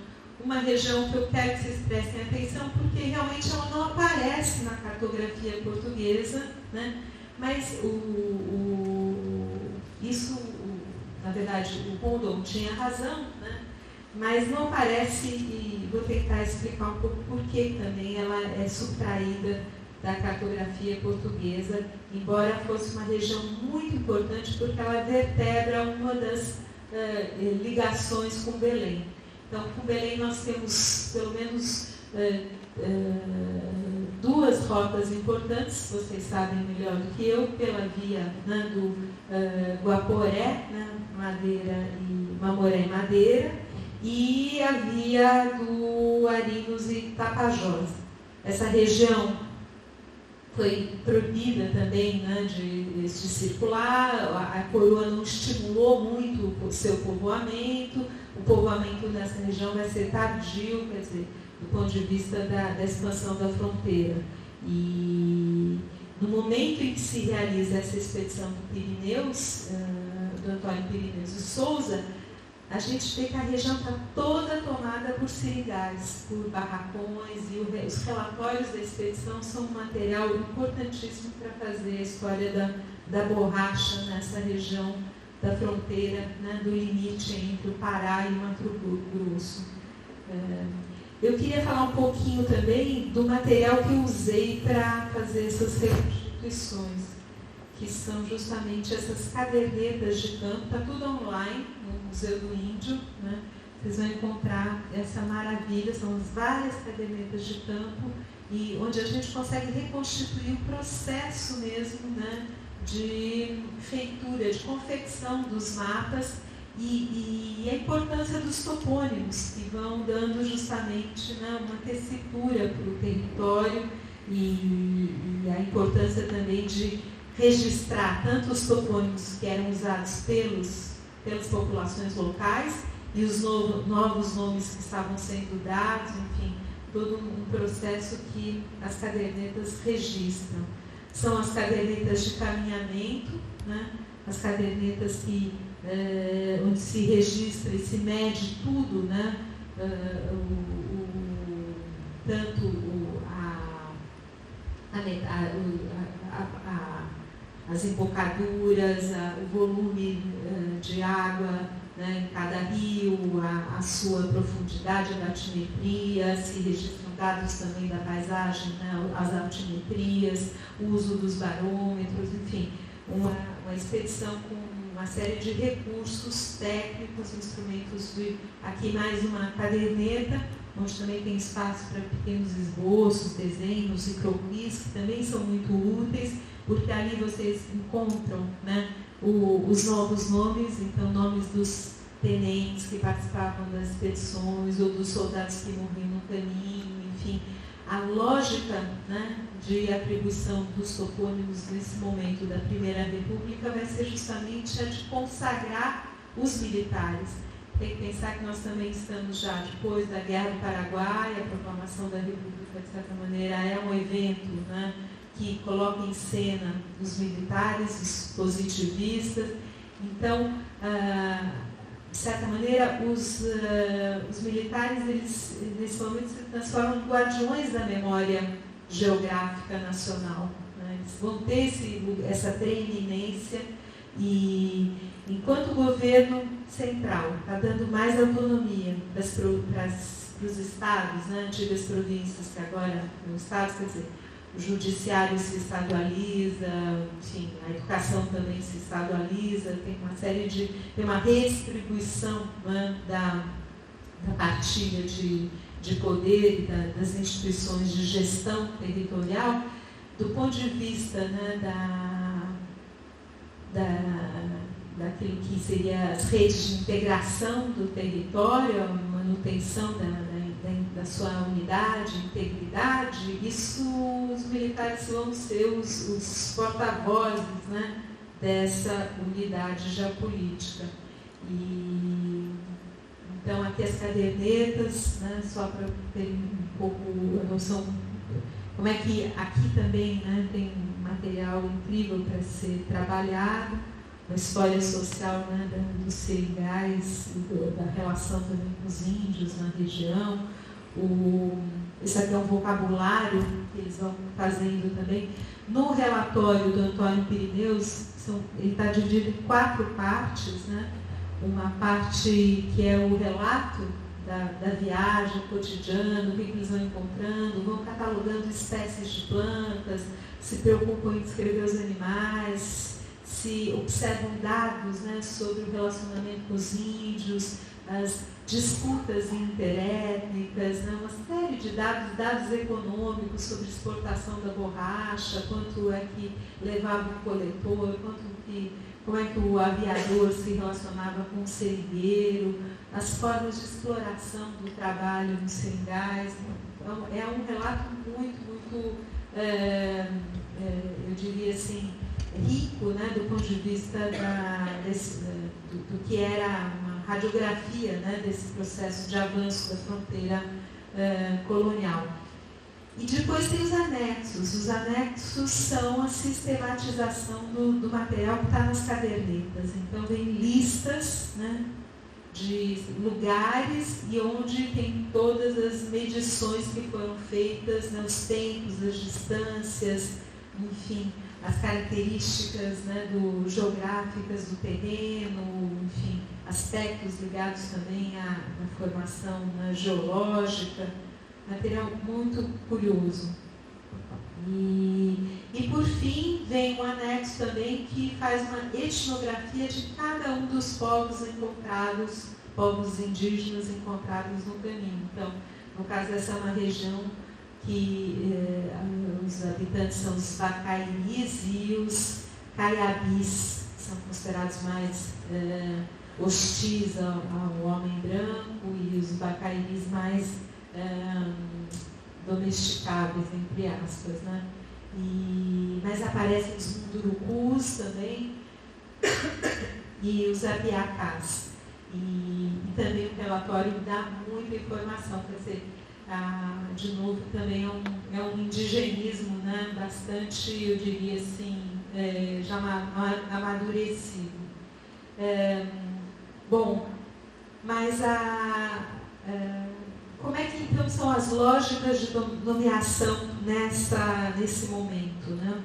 uma região que eu quero que vocês prestem atenção, porque realmente ela não aparece na cartografia portuguesa, né? Mas na verdade, o Rondon tinha razão, né? Mas não aparece, e vou tentar explicar um pouco por que também ela é subtraída da cartografia portuguesa, embora fosse uma região muito importante, porque ela vertebra uma das ligações com Belém. Então, com Belém nós temos pelo menos 2 rotas importantes, vocês sabem melhor do que eu, pela via, né, do Guaporé, né, Madeira e Mamoré e Madeira, e a via do Arinos e Tapajós. Essa região foi proibida também, né, de circular, a coroa não estimulou muito o seu povoamento, o povoamento nessa região vai ser tardio, quer dizer, do ponto de vista da expansão da fronteira. E no momento em que se realiza essa expedição do Pirineus, do Antônio Pirineus de Souza, a gente vê que a região está toda tomada por seringais, por barracões, e os relatórios da expedição são um material importantíssimo para fazer a história da borracha nessa região da fronteira, né, do limite entre o Pará e o Mato Grosso. Eu queria falar um pouquinho também do material que eu usei para fazer essas reconstituições, que são justamente essas cadernetas de campo. Está tudo online no Museu do Índio, né? Vocês vão encontrar essa maravilha, são várias cadernetas de campo, e onde a gente consegue reconstituir o processo mesmo, né, de feitura, de confecção dos mapas, e a importância dos topônimos, que vão dando justamente, né, uma tessitura para o território, e a importância também de registrar tanto os topônimos que eram usados pelas populações locais e os novos nomes que estavam sendo dados, enfim, todo um processo que as cadernetas registram. São as cadernetas de caminhamento, né? As cadernetas onde se registra e se mede tudo, né? As embocaduras, o volume de água, né, em cada rio, a sua profundidade, a altimetria, se registram dados também da paisagem, né, as altimetrias, o uso dos barômetros, enfim, uma expedição com uma série de recursos técnicos, instrumentos aqui mais uma caderneta, onde também tem espaço para pequenos esboços, desenhos e croquis, que também são muito úteis, porque ali vocês encontram, né, os novos nomes, então nomes dos tenentes que participavam das expedições ou dos soldados que morriam no caminho, enfim. A lógica, né, de atribuição dos topônimos nesse momento da Primeira República vai ser justamente a de consagrar os militares. Tem que pensar que nós também estamos já depois da Guerra do Paraguai, a proclamação da República, de certa maneira, é um evento, né, que coloca em cena os militares, os positivistas. Então, de certa maneira, os militares, eles, nesse momento, se transformam em guardiões da memória geográfica nacional, né? Eles vão ter essa preeminência, e enquanto o governo central está dando mais autonomia para os estados, né, antigas províncias, que agora são estados, quer dizer, o judiciário se estadualiza, enfim, a educação também se estadualiza, tem uma redistribuição, né, da partilha de poder e das instituições de gestão territorial, do ponto de vista, né, daquilo que seria as redes de integração do território, a manutenção da sua unidade, integridade. Isso, os militares vão ser os porta-vozes, né, dessa unidade geopolítica. Então, aqui as cadernetas, né, só para ter um pouco a noção, como é que aqui também, né, tem material incrível para ser trabalhado, a história social, né, dos seringais, da relação também com os índios na região. Esse aqui é um vocabulário que eles vão fazendo também. No relatório do Antônio Pirineus, ele está dividido em 4 partes, né? Uma parte que é o relato da viagem, o cotidiano, o que eles vão encontrando, vão catalogando espécies de plantas, se preocupam em descrever os animais, se observam dados, né, sobre o relacionamento com os índios, as disputas interétnicas, né, uma série de dados econômicos sobre exportação da borracha, quanto é que levava o coletor, como é que o aviador se relacionava com o seringueiro, as formas de exploração do trabalho nos seringais. Então, é um relato muito, eu diria assim, rico, né, do ponto de vista do que era uma radiografia, né, desse processo de avanço da fronteira colonial. E depois tem os anexos. Os anexos são a sistematização do material que está nas cadernetas. Então, vem listas, né, de lugares e onde tem todas as medições que foram feitas, né, os tempos, as distâncias, enfim, as características, né, geográficas do terreno, enfim, aspectos ligados também à formação, né, geológica. Material muito curioso. E por fim, vem um anexo também que faz uma etnografia de cada um dos povos encontrados, povos indígenas encontrados no caminho. Então, no caso, essa é uma região que os habitantes são os Bacairis e os Caiabis, que são considerados mais hostis ao homem branco, e os Bacairis mais domesticáveis, entre aspas, né? Mas aparecem os mundurucus também e os abiacás. E também o relatório dá muita informação, quer dizer, de novo também é um indigenismo, né? Bastante, eu diria assim, já amadurecido. Bom, mas como é que então são as lógicas de nomeação nesse momento, né?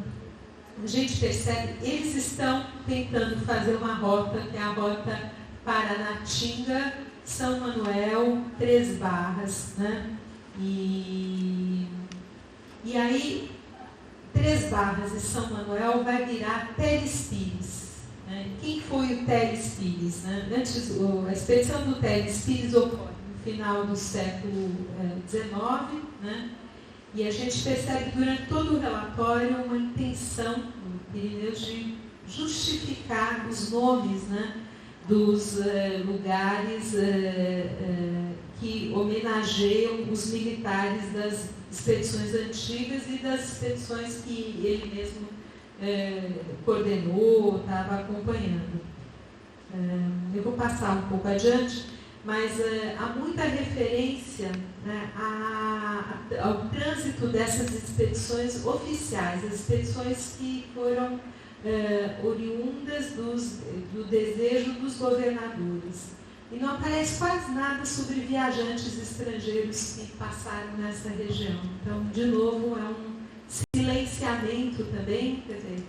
A gente percebe, eles estão tentando fazer uma rota, que é a rota Paranatinga, São Manuel, Três Barras, né? E aí, Três Barras e São Manuel vai virar Teles Pires. Né? Quem foi o Teles Pires? Né? Antes, a expedição do Teles Pires ocorre final do século XIX, né? E a gente percebe durante todo o relatório uma intenção do Pirineus de justificar os nomes, né, dos lugares que homenageiam os militares das expedições antigas e das expedições que ele mesmo coordenou, estava acompanhando. Eu vou passar um pouco adiante, mas há muita referência, né, ao trânsito dessas expedições oficiais, as expedições que foram oriundas do desejo dos governadores. E não aparece quase nada sobre viajantes estrangeiros que passaram nessa região. Então, de novo, é um silenciamento também, quer dizer,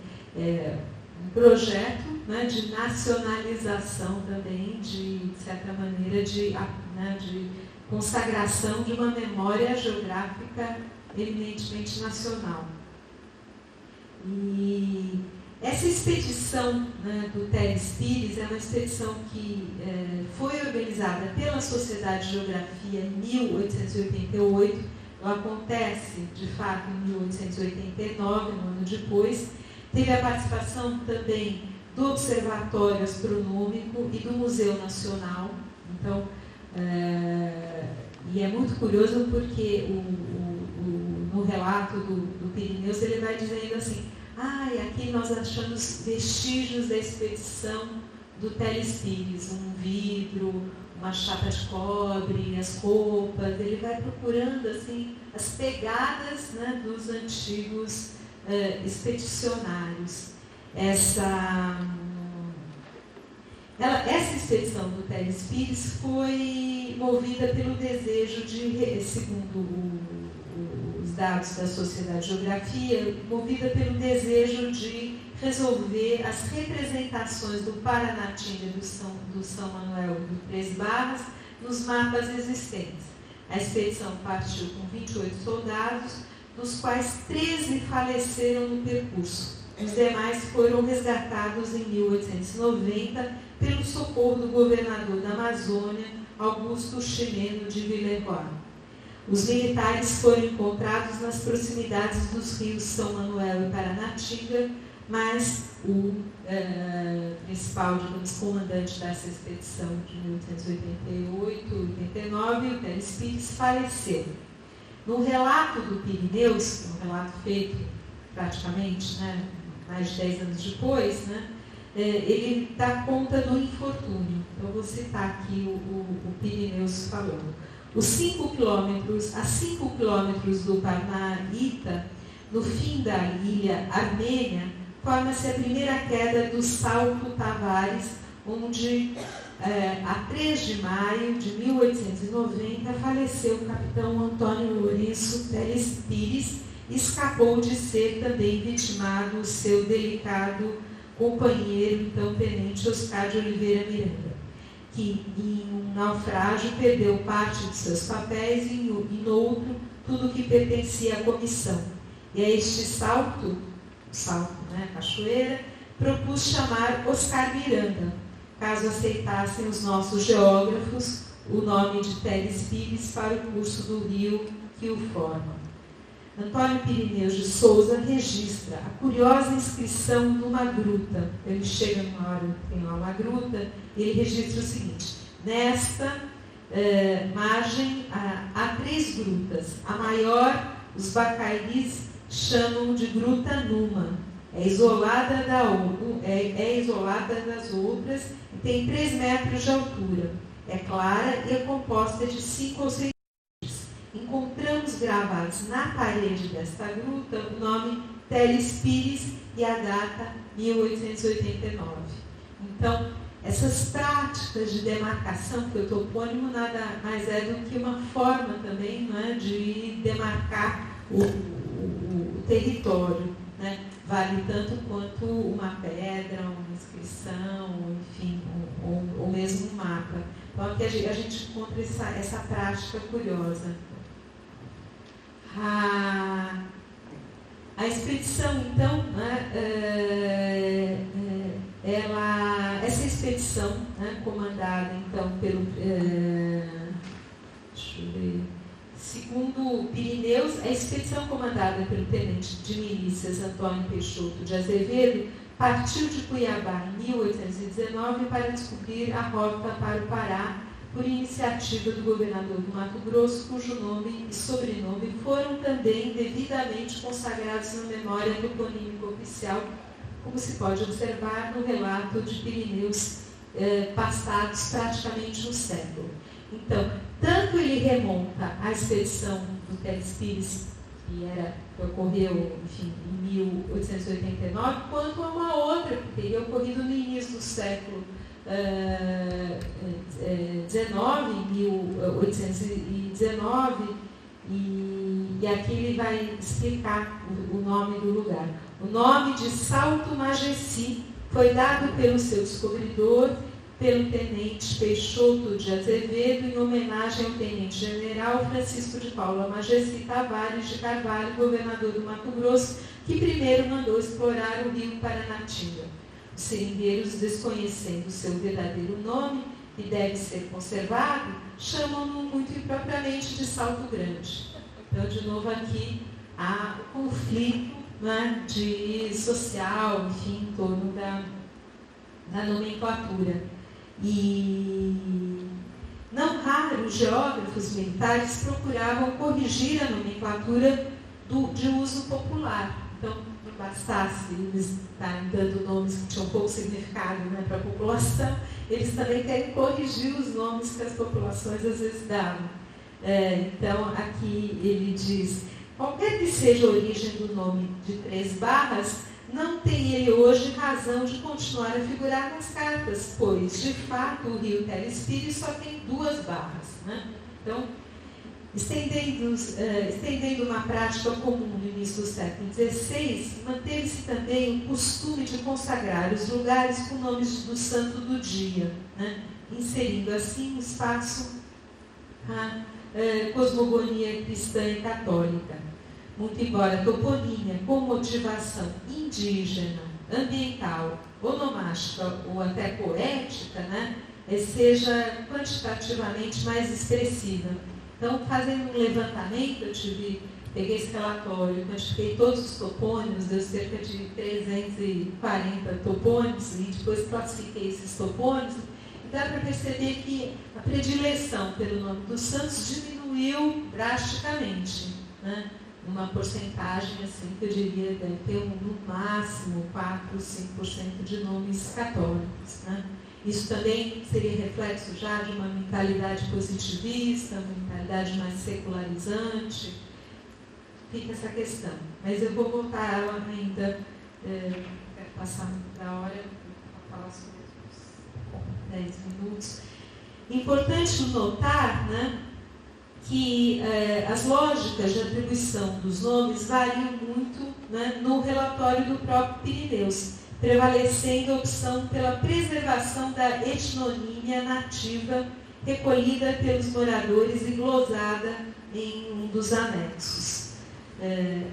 um projeto, né, de nacionalização também, de certa maneira, de consagração de uma memória geográfica eminentemente nacional. E essa expedição, né, do Teles Pires é uma expedição que foi organizada pela Sociedade de Geografia em 1888, ela acontece, de fato, em 1889, um ano depois. Teve a participação também do Observatório Astronômico e do Museu Nacional. Então, e é muito curioso porque no relato do Pirineus ele vai dizendo assim: aqui nós achamos vestígios da expedição do Teles Pires, um vidro, uma chapa de cobre, as roupas. Ele vai procurando assim as pegadas, né, dos antigos expedicionários. Essa expedição do Teles Pires foi movida pelo desejo de, segundo os dados da Sociedade de Geografia, movida pelo desejo de resolver as representações do Paranatinga, do São Manuel e do Três Barras nos mapas existentes. A expedição partiu com 28 soldados, dos quais 13 faleceram no percurso. Os demais foram resgatados em 1890 pelo socorro do governador da Amazônia, Augusto Ximeno de Villerroy. Os militares foram encontrados nas proximidades dos rios São Manuel e Paranatinga, mas o principal, digamos, comandante dessa expedição de 1888-89, o Teles Pires, faleceu. No relato do Pirineus, um relato feito praticamente, né, mais de 10 anos depois, né, ele dá conta do infortúnio. Então, eu vou citar aqui o Pirineus falando. a 5 quilômetros do Parnaíta, no fim da ilha Armênia, forma-se a primeira queda do Salto Tavares, onde, a 3 de maio de 1890, faleceu o capitão Antônio Lourenço Teles Pires, e escapou de ser também vitimado o seu delicado companheiro, então tenente Oscar de Oliveira Miranda, que em um naufrágio perdeu parte de seus papéis e no outro tudo que pertencia à comissão. E a este salto, cachoeira, propus chamar Oscar Miranda, caso aceitassem os nossos geógrafos o nome de Teles Pires para o curso do rio que o forma. Antônio Pirineus de Souza registra a curiosa inscrição numa gruta. Ele chega numa hora que tem lá uma gruta, e ele registra o seguinte: nesta margem há 3 grutas. A maior, os bacairis chamam de Gruta Numa. É isolada das outras e tem 3 metros de altura. É clara e é composta de 5 ou 6 encontramos gravados na parede desta gruta o nome Teles Pires e a data 1889. Então, essas práticas de demarcação, porque o topônimo nada mais é do que uma forma também, né, de demarcar o território, né? Vale tanto quanto uma pedra, uma inscrição, enfim, ou mesmo um mapa. Então, aqui a gente encontra essa prática curiosa. A expedição, então, né, essa expedição, né, comandada, então, pelo... segundo Pirineus, a expedição comandada pelo tenente de milícias Antônio Peixoto de Azevedo partiu de Cuiabá em 1819 para descobrir a rota para o Pará, por iniciativa do governador do Mato Grosso, cujo nome e sobrenome foram também devidamente consagrados na memória toponímica oficial, como se pode observar no relato de Pirineus, passados praticamente um século. Então, tanto ele remonta à expedição do Teles Pires, que ocorreu, enfim, em 1889, quanto a uma outra que teria ocorrido no início do século 1819, e aqui ele vai explicar o nome do lugar. O nome de Salto Majeci foi dado pelo seu descobridor, pelo tenente Peixoto de Azevedo, em homenagem ao tenente-general Francisco de Paula Majeci Tavares de Carvalho, governador do Mato Grosso, que primeiro mandou explorar o rio Paranatinga. Os seringueiros, desconhecendo seu verdadeiro nome, que deve ser conservado, chamam-no muito impropriamente de Salto Grande. Então, de novo, aqui há o conflito, né, social, enfim, em torno da nomenclatura. E não raro, os geógrafos militares procuravam corrigir a nomenclatura de uso popular. Então, não bastasse eles estarem dando nomes que tinham pouco significado, né, para a população, eles também querem corrigir os nomes que as populações às vezes davam. Então, aqui ele diz: qualquer que seja a origem do nome de 3 barras, não tem ele hoje razão de continuar a figurar nas cartas, pois, de fato, o rio Teles Pires só tem 2 barras. Né? Então, estendendo uma prática comum no início do século XVI, manteve-se também o costume de consagrar os lugares com nomes do santo do dia, né? Inserindo assim no espaço a cosmogonia cristã e católica. Muito embora a toponímia com motivação indígena, ambiental, onomástica ou até poética, né, seja quantitativamente mais expressiva. Então, fazendo um levantamento, peguei esse relatório, quantifiquei todos os topônimos, deu cerca de 340 topônimos, e depois classifiquei esses topônimos, e dá para perceber que a predileção pelo nome dos santos diminuiu drasticamente, né? Uma porcentagem, assim, que eu diria, deve ter no máximo 4 ou 5% de nomes católicos, né? Isso também seria reflexo já de uma mentalidade positivista, uma mentalidade mais secularizante. Fica essa questão. Mas eu vou voltar a ela ainda, quero passar da hora para falar sobre os 10 minutos. Importante notar, né, que as lógicas de atribuição dos nomes variam muito, né, no relatório do próprio Pirineus, prevalecendo a opção pela preservação da etnonímia nativa recolhida pelos moradores e glosada em um dos anexos.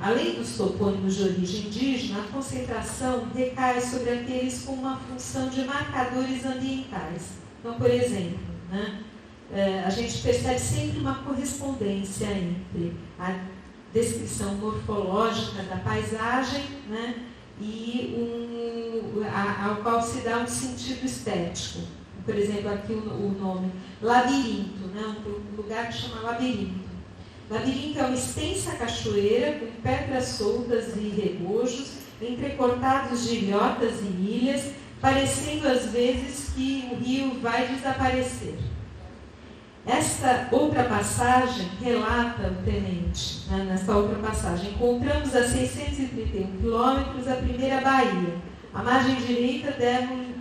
Além dos topônimos de origem indígena, a concentração recai sobre aqueles com uma função de marcadores ambientais. Então, por exemplo, né, a gente percebe sempre uma correspondência entre a descrição morfológica da paisagem, né, e ao qual se dá um sentido estético. Por exemplo, aqui o nome Labirinto, né, um lugar que chama Labirinto. Labirinto é uma extensa cachoeira com pedras soltas e regojos, entrecortados de ilhotas e ilhas, parecendo às vezes que o rio vai desaparecer. Esta outra passagem relata o tenente, né, nesta outra passagem, encontramos a 631 quilômetros a primeira baía. A margem direita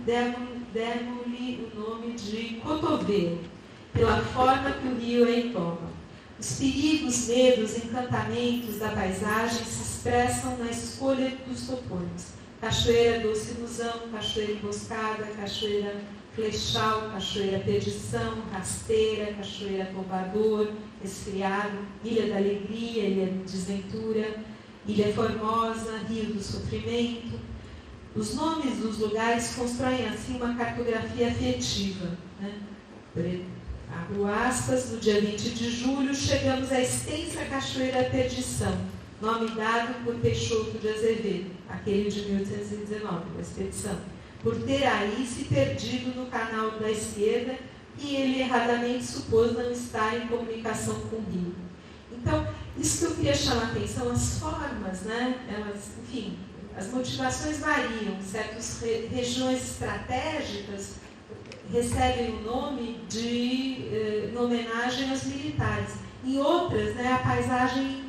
deram-lhe o nome de Cotovelo, pela forma que o rio é toma. Os perigos, medos, encantamentos da paisagem se expressam na escolha dos topônimos. Cachoeira Doce Ilusão, Cachoeira Emboscada, Cachoeira Flechal, Cachoeira Perdição, Rasteira, Cachoeira Tombador, Esfriado, Ilha da Alegria, Ilha de Desventura, Ilha Formosa, Rio do Sofrimento. Os nomes dos lugares constroem assim uma cartografia afetiva, né? Abro aspas, no dia 20 de julho, chegamos à extensa Cachoeira Perdição, nome dado por Peixoto de Azevedo, aquele de 1819, da expedição, por ter aí se perdido no canal da esquerda e ele erradamente supôs não estar em comunicação com o rio. Então, isso que eu queria chamar a atenção, as formas, né? Elas, enfim, as motivações variam, certas regiões estratégicas recebem o nome em homenagem aos militares. Em outras, né, a paisagem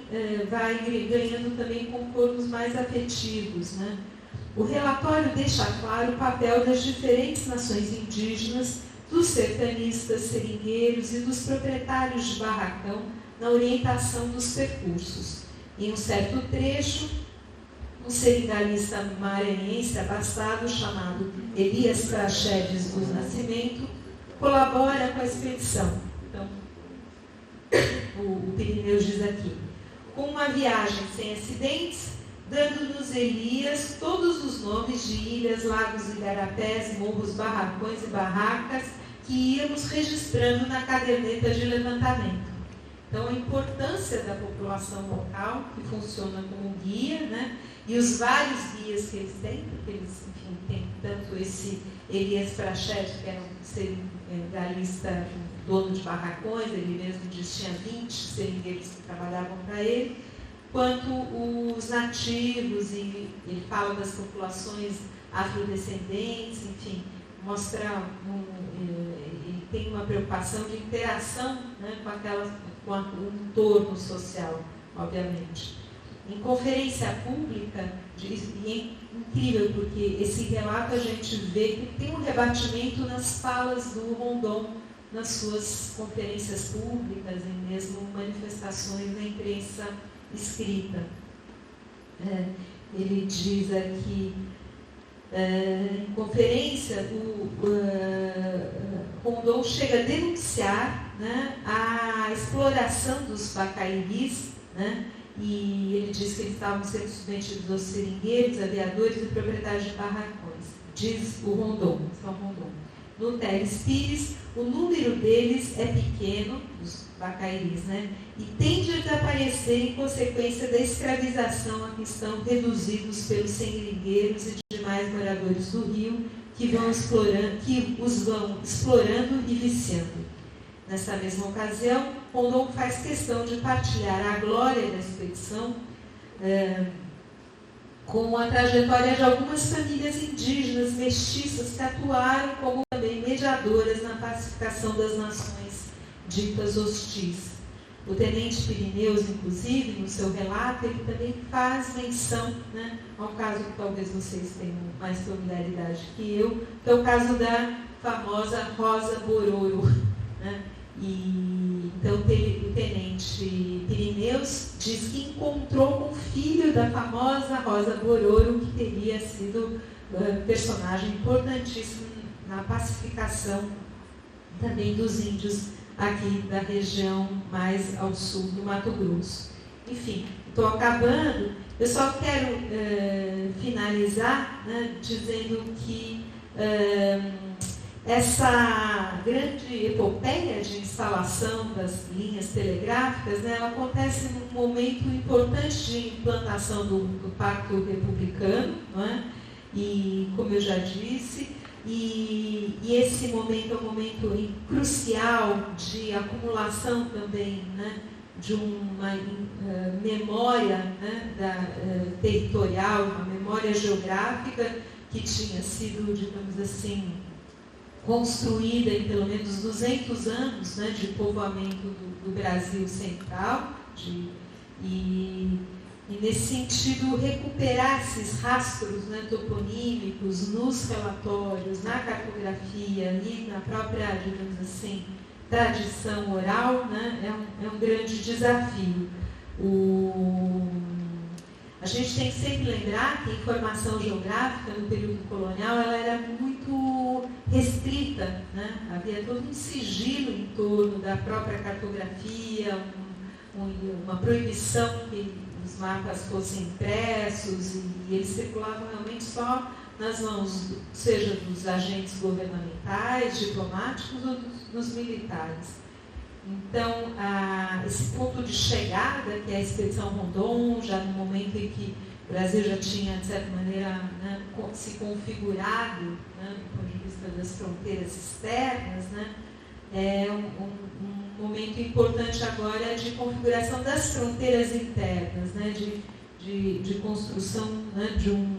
vai ganhando também contornos mais afetivos, né? O relatório deixa claro o papel das diferentes nações indígenas, dos sertanistas, seringueiros e dos proprietários de barracão na orientação dos percursos. Em um certo trecho, um seringalista maranhense abastado chamado Elias Praxedes do Nascimento colabora com a expedição. Então, o Pirineus diz aqui: com uma viagem sem acidentes, dando-nos Elias todos os nomes de ilhas, lagos, igarapés, morros, barracões e barracas que íamos registrando na caderneta de levantamento. Então, a importância da população local, que funciona como guia, né? E os vários guias que eles têm, porque eles, enfim, têm tanto esse Elias Praxedes, que era um seringalista, dono de barracões, ele mesmo diz que tinha 20 seringueiros que trabalhavam para ele, quanto os nativos, e ele fala das populações afrodescendentes, enfim, mostra ele tem uma preocupação de interação, né, com o entorno social, obviamente. Em conferência pública, e é incrível porque esse relato a gente vê que tem um rebatimento nas falas do Rondon, nas suas conferências públicas e mesmo manifestações na imprensa escrita. Ele diz aqui, em conferência, o Rondon chega a denunciar, né, a exploração dos bacairis, né, e ele diz que eles estavam sendo submetidos aos seringueiros, aviadores e proprietários de barracões. Diz o Rondon, São Rondon. No Teles Pires, o número deles é pequeno, os bacairis, né? E tende a desaparecer em consequência da escravização a que estão reduzidos pelos seringueiros e demais moradores do rio, que os vão explorando e viciando. Nessa mesma ocasião, Rondon faz questão de partilhar a glória da expedição com a trajetória de algumas famílias indígenas mestiças que atuaram como também mediadoras na pacificação das nações ditas hostis. O tenente Pirineus, inclusive, no seu relato, ele também faz menção, né, ao caso que talvez vocês tenham mais familiaridade que eu, que é o caso da famosa Rosa Bororo, né? E então o tenente Pirineus diz que encontrou com o filho da famosa Rosa Bororo, que teria sido personagem importantíssimo na pacificação também dos índios aqui da região mais ao sul do Mato Grosso. Enfim, estou acabando. Eu só quero finalizar, né, dizendo que essa grande epopeia de instalação das linhas telegráficas, né, ela acontece num momento importante de implantação do Pacto Republicano, não é? E, como eu já disse, e esse momento é um momento crucial de acumulação também, né, de uma memória, né, territorial, uma memória geográfica que tinha sido, digamos assim, construída em pelo menos 200 anos, né, de povoamento do Brasil central, e nesse sentido recuperar esses rastros, né, toponímicos nos relatórios, na cartografia, ali na própria, digamos assim, tradição oral, né, é um grande desafio. A gente tem que sempre lembrar que a informação geográfica no período colonial ela era muito restrita, né? Havia todo um sigilo em torno da própria cartografia, uma proibição que os mapas fossem impressos e eles circulavam realmente só nas mãos, seja dos agentes governamentais, diplomáticos ou dos militares. Então, esse ponto de chegada, que é a Expedição Rondon, já no momento em que o Brasil já tinha, de certa maneira, né, se configurado, né, do ponto de vista das fronteiras externas, né, é um momento importante agora de configuração das fronteiras internas, né, de construção, né, de um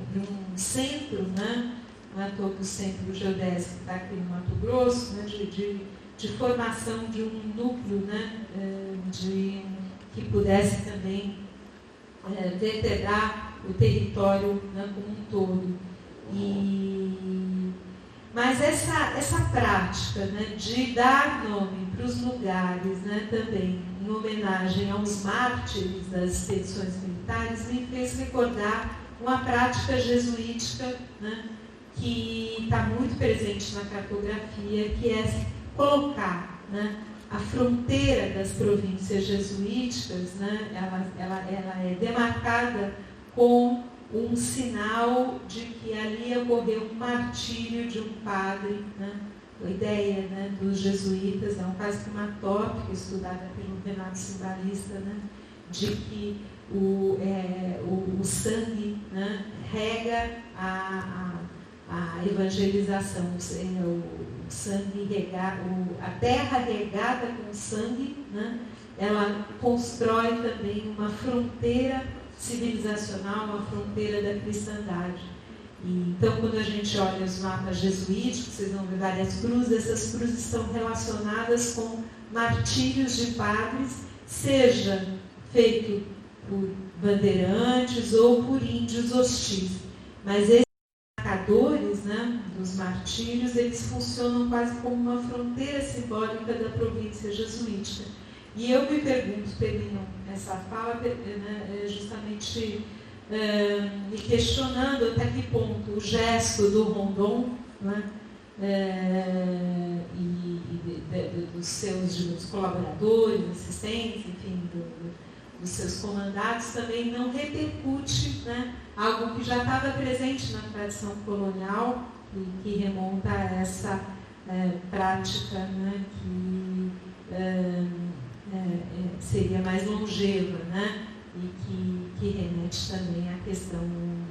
centro, né, não é à toa que o centro geodésico está aqui no Mato Grosso, né, de formação de um núcleo, né, que pudesse também vertebrar o território, né, como um todo. Mas essa prática, né, de dar nome para os lugares, né, também em homenagem aos mártires das expedições militares, me fez recordar uma prática jesuítica, né, que está muito presente na cartografia, que é colocar, né, a fronteira das províncias jesuíticas, né, ela é demarcada com um sinal de que ali ocorreu um martírio de um padre, né, a ideia, né, dos jesuítas, é um caso climatópico estudado pelo Renato Simbalista, né, de que o sangue, né, rega a evangelização, o sangue regado, a terra regada com sangue, né, ela constrói também uma fronteira civilizacional, uma fronteira da cristandade. Então, quando a gente olha os mapas jesuíticos, vocês vão ver várias cruzes, essas cruzes estão relacionadas com martírios de padres, seja feito por bandeirantes ou por índios hostis. Mas esses marcadores, né, dos martírios, eles funcionam quase como uma fronteira simbólica da província jesuítica. E eu me pergunto, termino essa fala, né, justamente me questionando até que ponto o gesto do Rondon, né, dos seus, digamos, colaboradores, assistentes, enfim, dos seus comandados, também não repercute, né, algo que já estava presente na tradição colonial e que remonta a essa prática, né, que seria mais longeva, né, e que remete também à questão,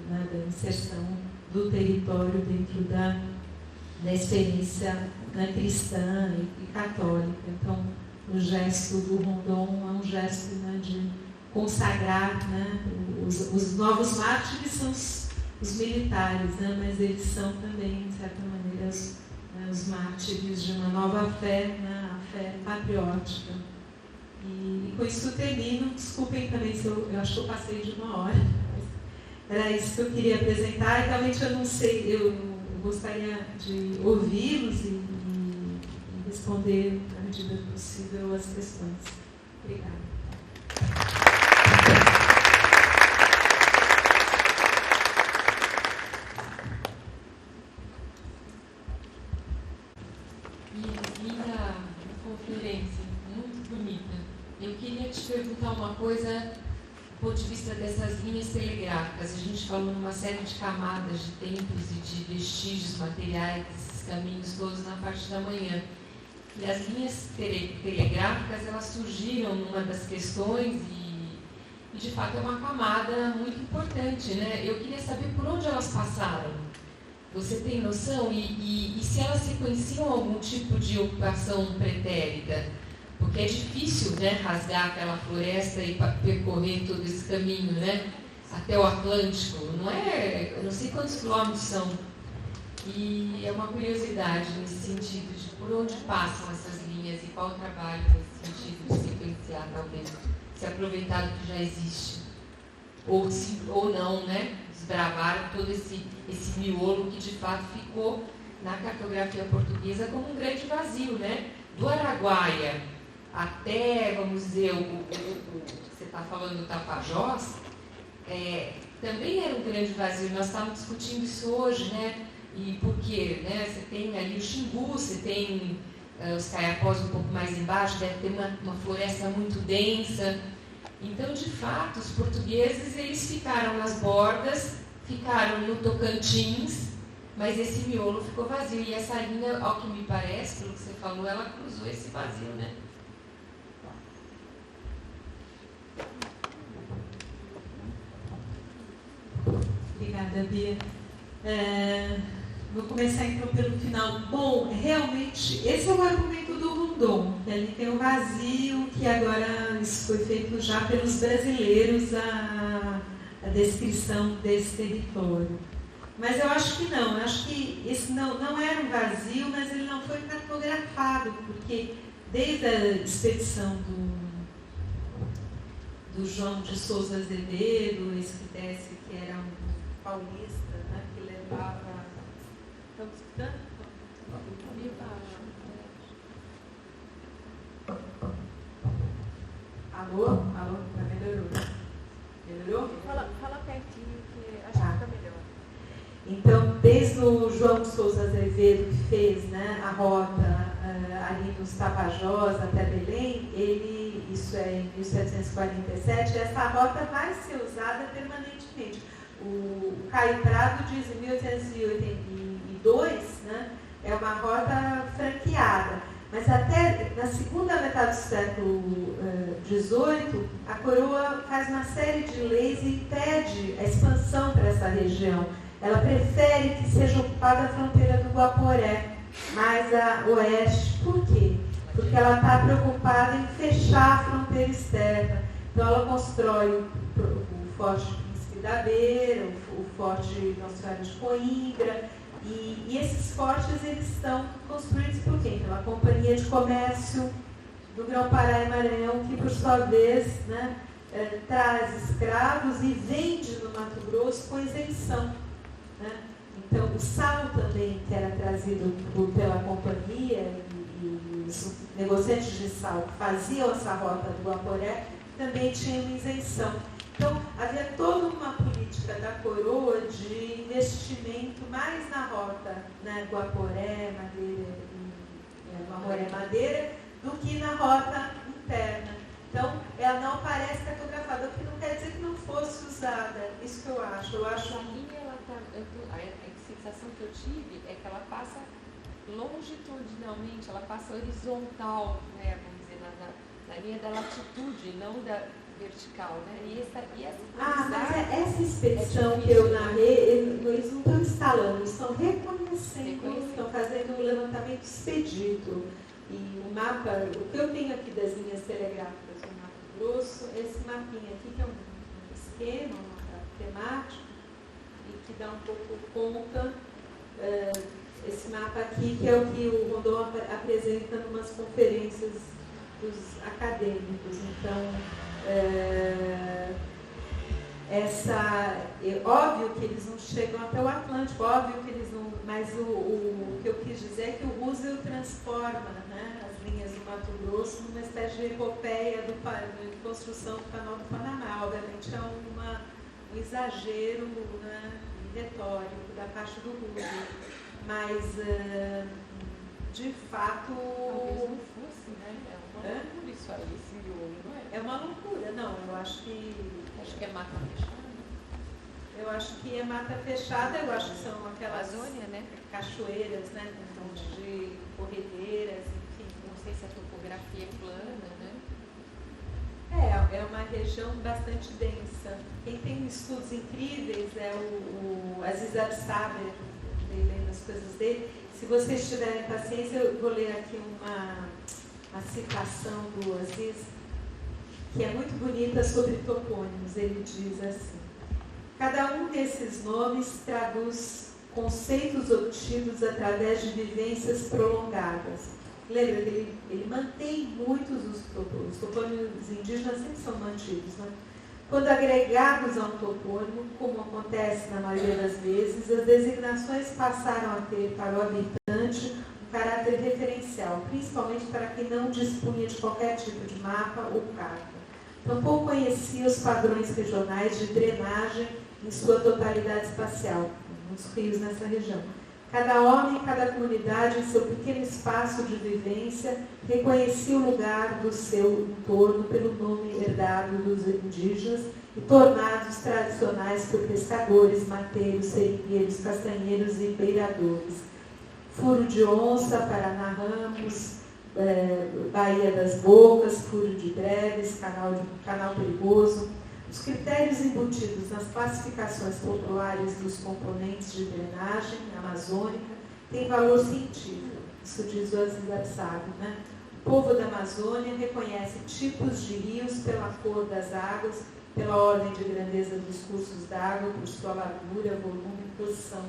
né, da inserção do território dentro da experiência, né, cristã e católica. Então, o gesto do Rondon é um gesto, né, de consagrar, né, os novos mártires são os militares, né, mas eles são também, de certa maneira, os mártires de uma nova fé, né, a fé patriótica. E com isso termino. Desculpem também se eu acho que eu passei de 1 hora. Era isso que eu queria apresentar. E realmente eu não sei, eu gostaria de ouvi-los e responder, na medida do possível, as questões. Obrigada. Linda conferência, muito bonita. Eu queria te perguntar uma coisa do ponto de vista dessas linhas telegráficas. A gente falou numa série de camadas de templos e de vestígios materiais, esses caminhos todos na parte da manhã. E as linhas telegráficas, elas surgiram numa das questões e de fato é uma camada muito importante, né? Eu queria saber por onde elas passaram. Você tem noção? E se elas sequenciam algum tipo de ocupação pretérita? Porque é difícil, né, rasgar aquela floresta e percorrer todo esse caminho, né, até o Atlântico. Eu não sei quantos quilômetros são. E é uma curiosidade nesse sentido de por onde passam essas linhas e qual o trabalho nesse sentido de sequenciar, talvez, se aproveitar do que já existe. Ou não, né? Desbravaram todo esse miolo que de fato ficou na cartografia portuguesa como um grande vazio, né? Do Araguaia até, vamos dizer, você está falando do Tapajós, também era um grande vazio. Nós estávamos discutindo isso hoje, né? E por quê? Né? Você tem ali o Xingu, você tem os Caiapós um pouco mais embaixo, deve ter uma floresta muito densa. Então, de fato, os portugueses, eles ficaram nas bordas, ficaram no Tocantins, mas esse miolo ficou vazio. E essa linha, ao que me parece, pelo que você falou, ela cruzou esse vazio, né? Obrigada, Bia. Vou começar então pelo final. Bom, realmente, esse é o argumento do Rondon, que ali tem um vazio, que agora isso foi feito já pelos brasileiros, a descrição desse território. Mas eu acho que não, eu acho que esse não era um vazio, mas ele não foi cartografado, porque desde a expedição do João de Souza Azevedo, esse que desce, que era um paulista, né, que levava... Estamos escutando? Alô? Alô? Melhorou? Melhorou? Fala pertinho, que acho que fica melhor. Então, desde o João de Souza Azevedo, que fez, né, a rota ali nos Tapajós até Belém, isso é em 1747, essa rota vai ser usada permanentemente. O Caio Prado diz em 1882, né, é uma rota franqueada. Mas até na segunda metade do século XVIII, a coroa faz uma série de leis e impede a expansão para essa região. Ela prefere que seja ocupada a fronteira do Guaporé, mais a oeste. Por quê? Porque ela está preocupada em fechar a fronteira externa. Então ela constrói o Forte Príncipe da Beira, o Forte Nossa Senhora de Coimbra, e esses fortes eles estão construídos por quem? Pela Companhia de Comércio do Grão-Pará e Maranhão, que por sua vez, né, traz escravos e vende no Mato Grosso com isenção. Né? Então, o sal também, que era trazido pela companhia, e os negociantes de sal que faziam essa rota do Guaporé, também tinham isenção. Então, havia toda uma política da coroa de investimento mais na rota, né, Guaporé, Madeira e Guamoré, Madeira, do que na rota interna. Então, ela não aparece cartografada, o que não quer dizer que não fosse usada. Isso que eu acho. A linha, a sensação que eu tive é que ela passa longitudinalmente, ela passa horizontal, né, vamos dizer, na linha da latitude, não da vertical, né? E mas essa expedição que eu narrei, eles não estão instalando, eles estão reconhecendo, estão fazendo um levantamento expedito. E o mapa, o que eu tenho aqui das linhas telegráficas do Mato Grosso, esse mapinha aqui, que é um esquema, um mapa temático, e que dá um pouco conta esse mapa aqui, que é o que o Rondon apresenta em umas conferências dos acadêmicos. Então, óbvio que eles não chegam até o Atlântico, óbvio que eles não, mas o que eu quis dizer é que o Roosevelt transforma, né, as linhas do Mato Grosso numa espécie de epopeia de construção do Canal do Panamá. Obviamente é um exagero, né, retórico da parte do Roosevelt, mas de fato talvez não fosse, né? É uma loucura isso aí, esse olho, não é? É uma loucura, não, eu acho que é mata fechada. Eu acho que é mata fechada, eu acho que são aquelas Amazônia, né? Cachoeiras, né? Com um monte de corredeiras, enfim. Não sei se a topografia é plana, né? É uma região bastante densa. Quem tem estudos incríveis é o Aziz Absaber, lendo as coisas dele. Se vocês tiverem paciência, eu vou ler aqui uma citação do Aziz, que é muito bonita, sobre topônimos. Ele diz assim: cada um desses nomes traduz conceitos obtidos através de vivências prolongadas. Lembra que ele mantém muitos os topônimos. Os topônimos indígenas sempre são mantidos, né? Quando agregados a um topônimo, como acontece na maioria das vezes, as designações passaram a ter para o habitante um caráter referencial, principalmente para quem não dispunha de qualquer tipo de mapa ou carta. Tampouco conhecia os padrões regionais de drenagem em sua totalidade espacial, muitos rios nessa região. Cada homem, cada comunidade, em seu pequeno espaço de vivência, reconhecia o lugar do seu entorno pelo nome herdado dos indígenas e tornados tradicionais por pescadores, mateiros, seringueiros, castanheiros e beiradores. Furo de Onça, Paraná Ramos, Baía das Bocas, Furo de Breves, Canal Perigoso. Os critérios embutidos nas classificações populares dos componentes de drenagem amazônica têm valor científico, isso diz o Aziz Absaber, né? O povo da Amazônia reconhece tipos de rios pela cor das águas, pela ordem de grandeza dos cursos d'água, por sua largura, volume e posição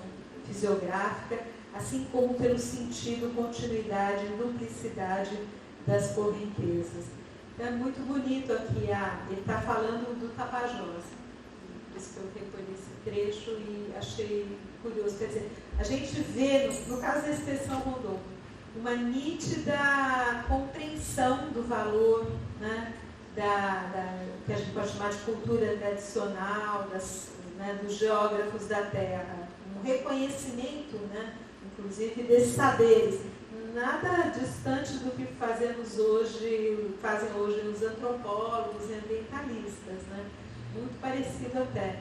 fisiográfica, assim como pelo sentido, continuidade e duplicidade das correntezas. Então, é muito bonito aqui, ele está falando do Tapajós, por isso que eu recolhi esse trecho e achei curioso. Quer dizer, a gente vê, no caso da expressão Rondon, uma nítida compreensão do valor, né, que a gente pode chamar de cultura tradicional, dos geógrafos da terra, um reconhecimento, né, inclusive desses saberes, nada distante do que fazem hoje os antropólogos e ambientalistas, né? Muito parecido até.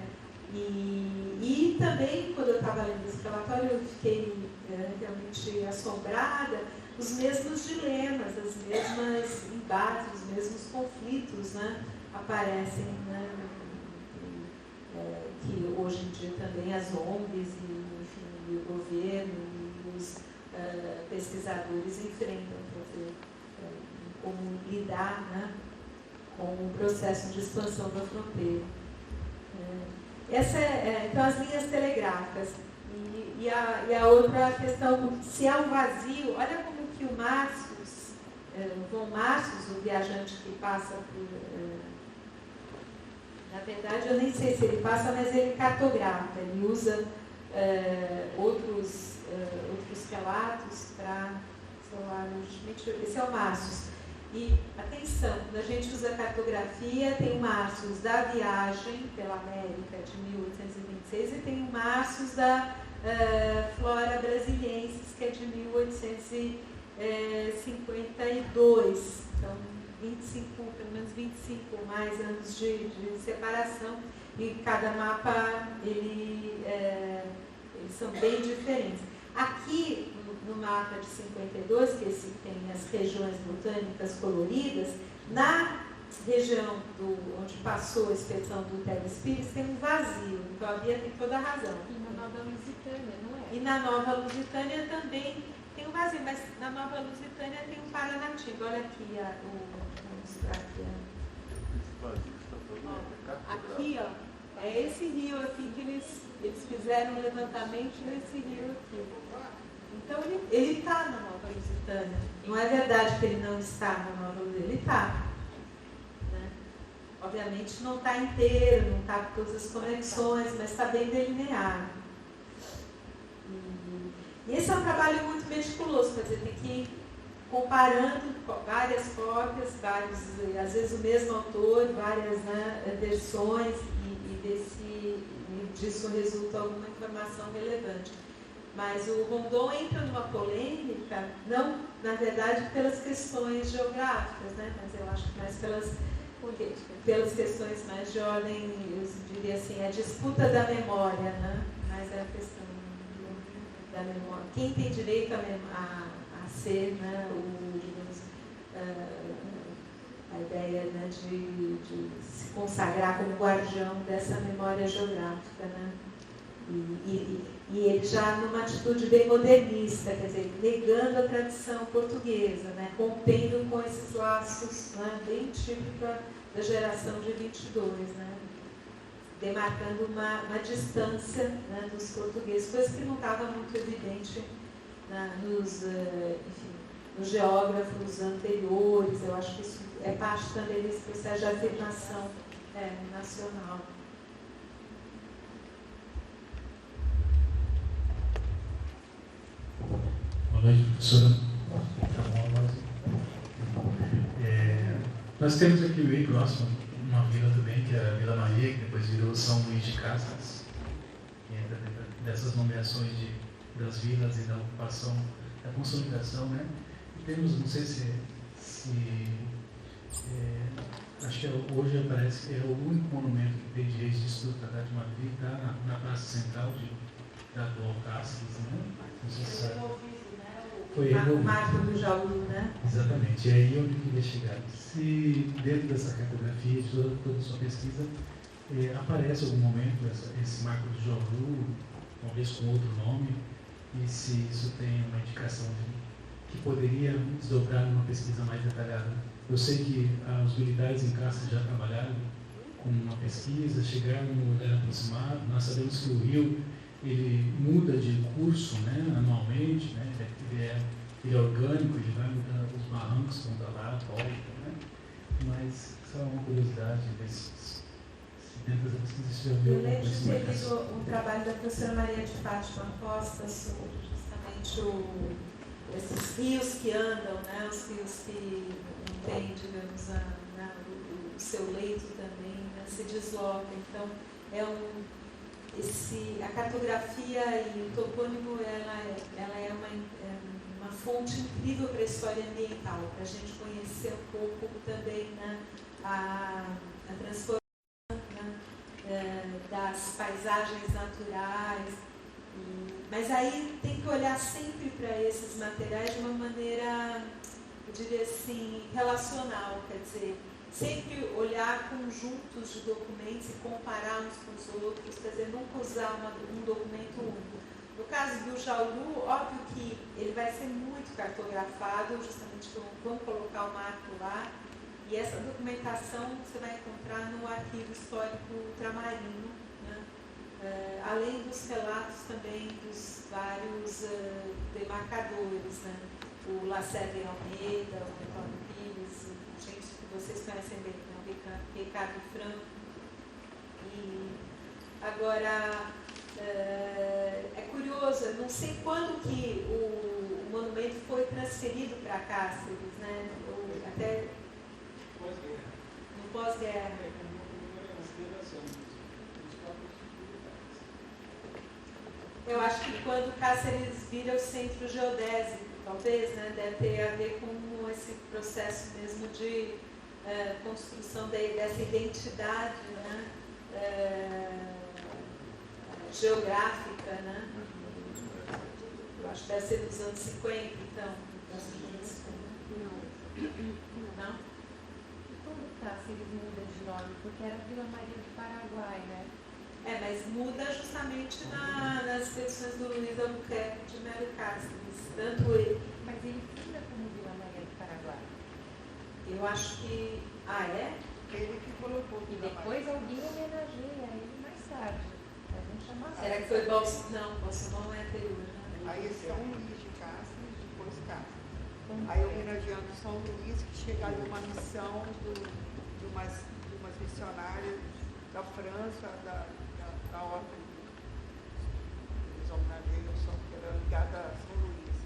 E também, quando eu estava lendo esse relatório, eu fiquei realmente assombrada, os mesmos dilemas, as mesmas embates, os mesmos conflitos, né, aparecem, né, que hoje em dia também as ONGs e o governo e os pesquisadores enfrentam para ver como lidar, né, com o processo de expansão da fronteira. Então, as linhas telegráficas. E a outra questão, se há um vazio, olha como que o Márcios, Von Márcios, o viajante que passa por... na verdade, eu nem sei se ele passa, mas ele cartografa, ele usa outros relatos para... Esse é o Márcios. E, atenção, quando a gente usa cartografia, tem o Márcios da viagem pela América de 1826 e tem o Márcios da Flora Brasiliensis, que é de 1852. Então, 25, pelo menos 25 ou mais anos de separação. E cada mapa, eles são bem diferentes. Aqui, no mapa de 52, que esse tem as regiões botânicas coloridas, na região onde passou a expedição do Teles Pires, tem um vazio. Então a Bia tem toda a razão. E na Nova Lusitânia, não é? E na Nova Lusitânia também tem um vazio, mas na Nova Lusitânia tem um Paranatinga. Olha aqui, vou mostrar aqui. Aqui, ó, é esse rio aqui que eles fizeram um levantamento nesse rio aqui. Então ele está na Nova Lusitânia. Não é verdade que ele não está na Nova Lusitânia, ele está. Né? Obviamente não está inteiro, não está com todas as conexões, mas está bem delineado. E esse é um trabalho muito meticuloso, quer dizer, tem que ir comparando várias cópias, às vezes o mesmo autor, várias, né, versões, e disso resulta alguma informação relevante. Mas o Rondon entra numa polêmica, não, na verdade, pelas questões geográficas, né, mas eu acho que mais pelas questões mais de ordem, eu diria assim, a disputa da memória, né, mas é a questão da memória. Quem tem direito a ser, né, digamos, a ideia, né, de se consagrar como guardião dessa memória geográfica, né? E ele já numa atitude bem modernista, quer dizer, negando a tradição portuguesa, né, rompendo com esses laços, né, bem típica da geração de 22, né, demarcando uma distância, né, dos portugueses, coisa que não estava muito evidente, né, nos geógrafos anteriores. Eu acho que isso é parte também desse processo de afirmação nacional. Boa noite, professora. Nós temos aqui bem próximo uma vila também, que é a Vila Maria, que depois virou São Luís de Casas, que entra dentro dessas nomeações das vilas e da ocupação, da consolidação, né? E temos, não sei acho que hoje parece que é o único monumento que tem de registro da cidade de Madrid, está na praça central da atual Cáceres, né? Não sei se sabe. Foi o marco do Jaú, né? Exatamente. E aí eu queria chegar. Se dentro dessa cartografia, de toda a sua pesquisa, aparece algum momento esse marco do Jaú, talvez com outro nome, e se isso tem uma indicação que poderia desdobrar numa pesquisa mais detalhada. Eu sei que os militares em Cáceres já trabalharam com uma pesquisa, chegaram no lugar aproximado. Nós sabemos que o rio ele muda de curso, né, anualmente, né, ele é orgânico, ele vai mudando, os barrancos vão da lá, volta, né, mas só uma curiosidade, se dentro da pesquisa você já viu alguma coisa. Eu lembro de ter lido um trabalho da professora Maria de Fátima Costa sobre justamente esses rios que andam, né, os rios que não têm, digamos, o seu leito também, né, se deslocam. Então, a cartografia e o topônimo, ela é uma fonte incrível para a história ambiental, para a gente conhecer um pouco também, né, a transformação, né, das paisagens naturais. Mas aí tem que olhar sempre para esses materiais de uma maneira, eu diria assim, relacional, quer dizer, sempre olhar conjuntos de documentos e comparar uns com os outros, quer dizer, nunca usar um documento único. No caso do Jaú, óbvio que ele vai ser muito cartografado, justamente vamos colocar o marco lá, e essa documentação você vai encontrar no Arquivo Histórico Ultramarino, né? Além dos relatos também dos vários demarcadores, né? O Lacerda Almeida, o Antônio Pires, gente que vocês conhecem bem, né? O Ricardo Franco. E agora, é curioso, eu não sei quando que o monumento foi transferido para Cáceres, né? Até no pós-guerra. Eu acho que quando Cáceres vira o centro geodésico, talvez, né, deve ter a ver com esse processo mesmo de construção dessa identidade, né, geográfica, né? Eu acho que deve ser dos anos 50, então. Não? Como Cáceres muda de nome? Porque era Vila Maria do Paraguai, né? Mas muda justamente nas expedições do Luiz Albuquerque de Melo Cáceres. Tanto ele. Mas ele funda como Vila Maria do Paraguai. Eu acho que. É? Ele que colocou. E depois alguém homenageia ele mais tarde. A gente chama. Será que foi Bolsonaro? Não, Bolsonaro é anterior, né? Aí esse é um indígena. Aí homenageando São Luís, que chegaram uma missão de umas missionárias da França, da ordem dos homenageiros, que era ligada a São Luís,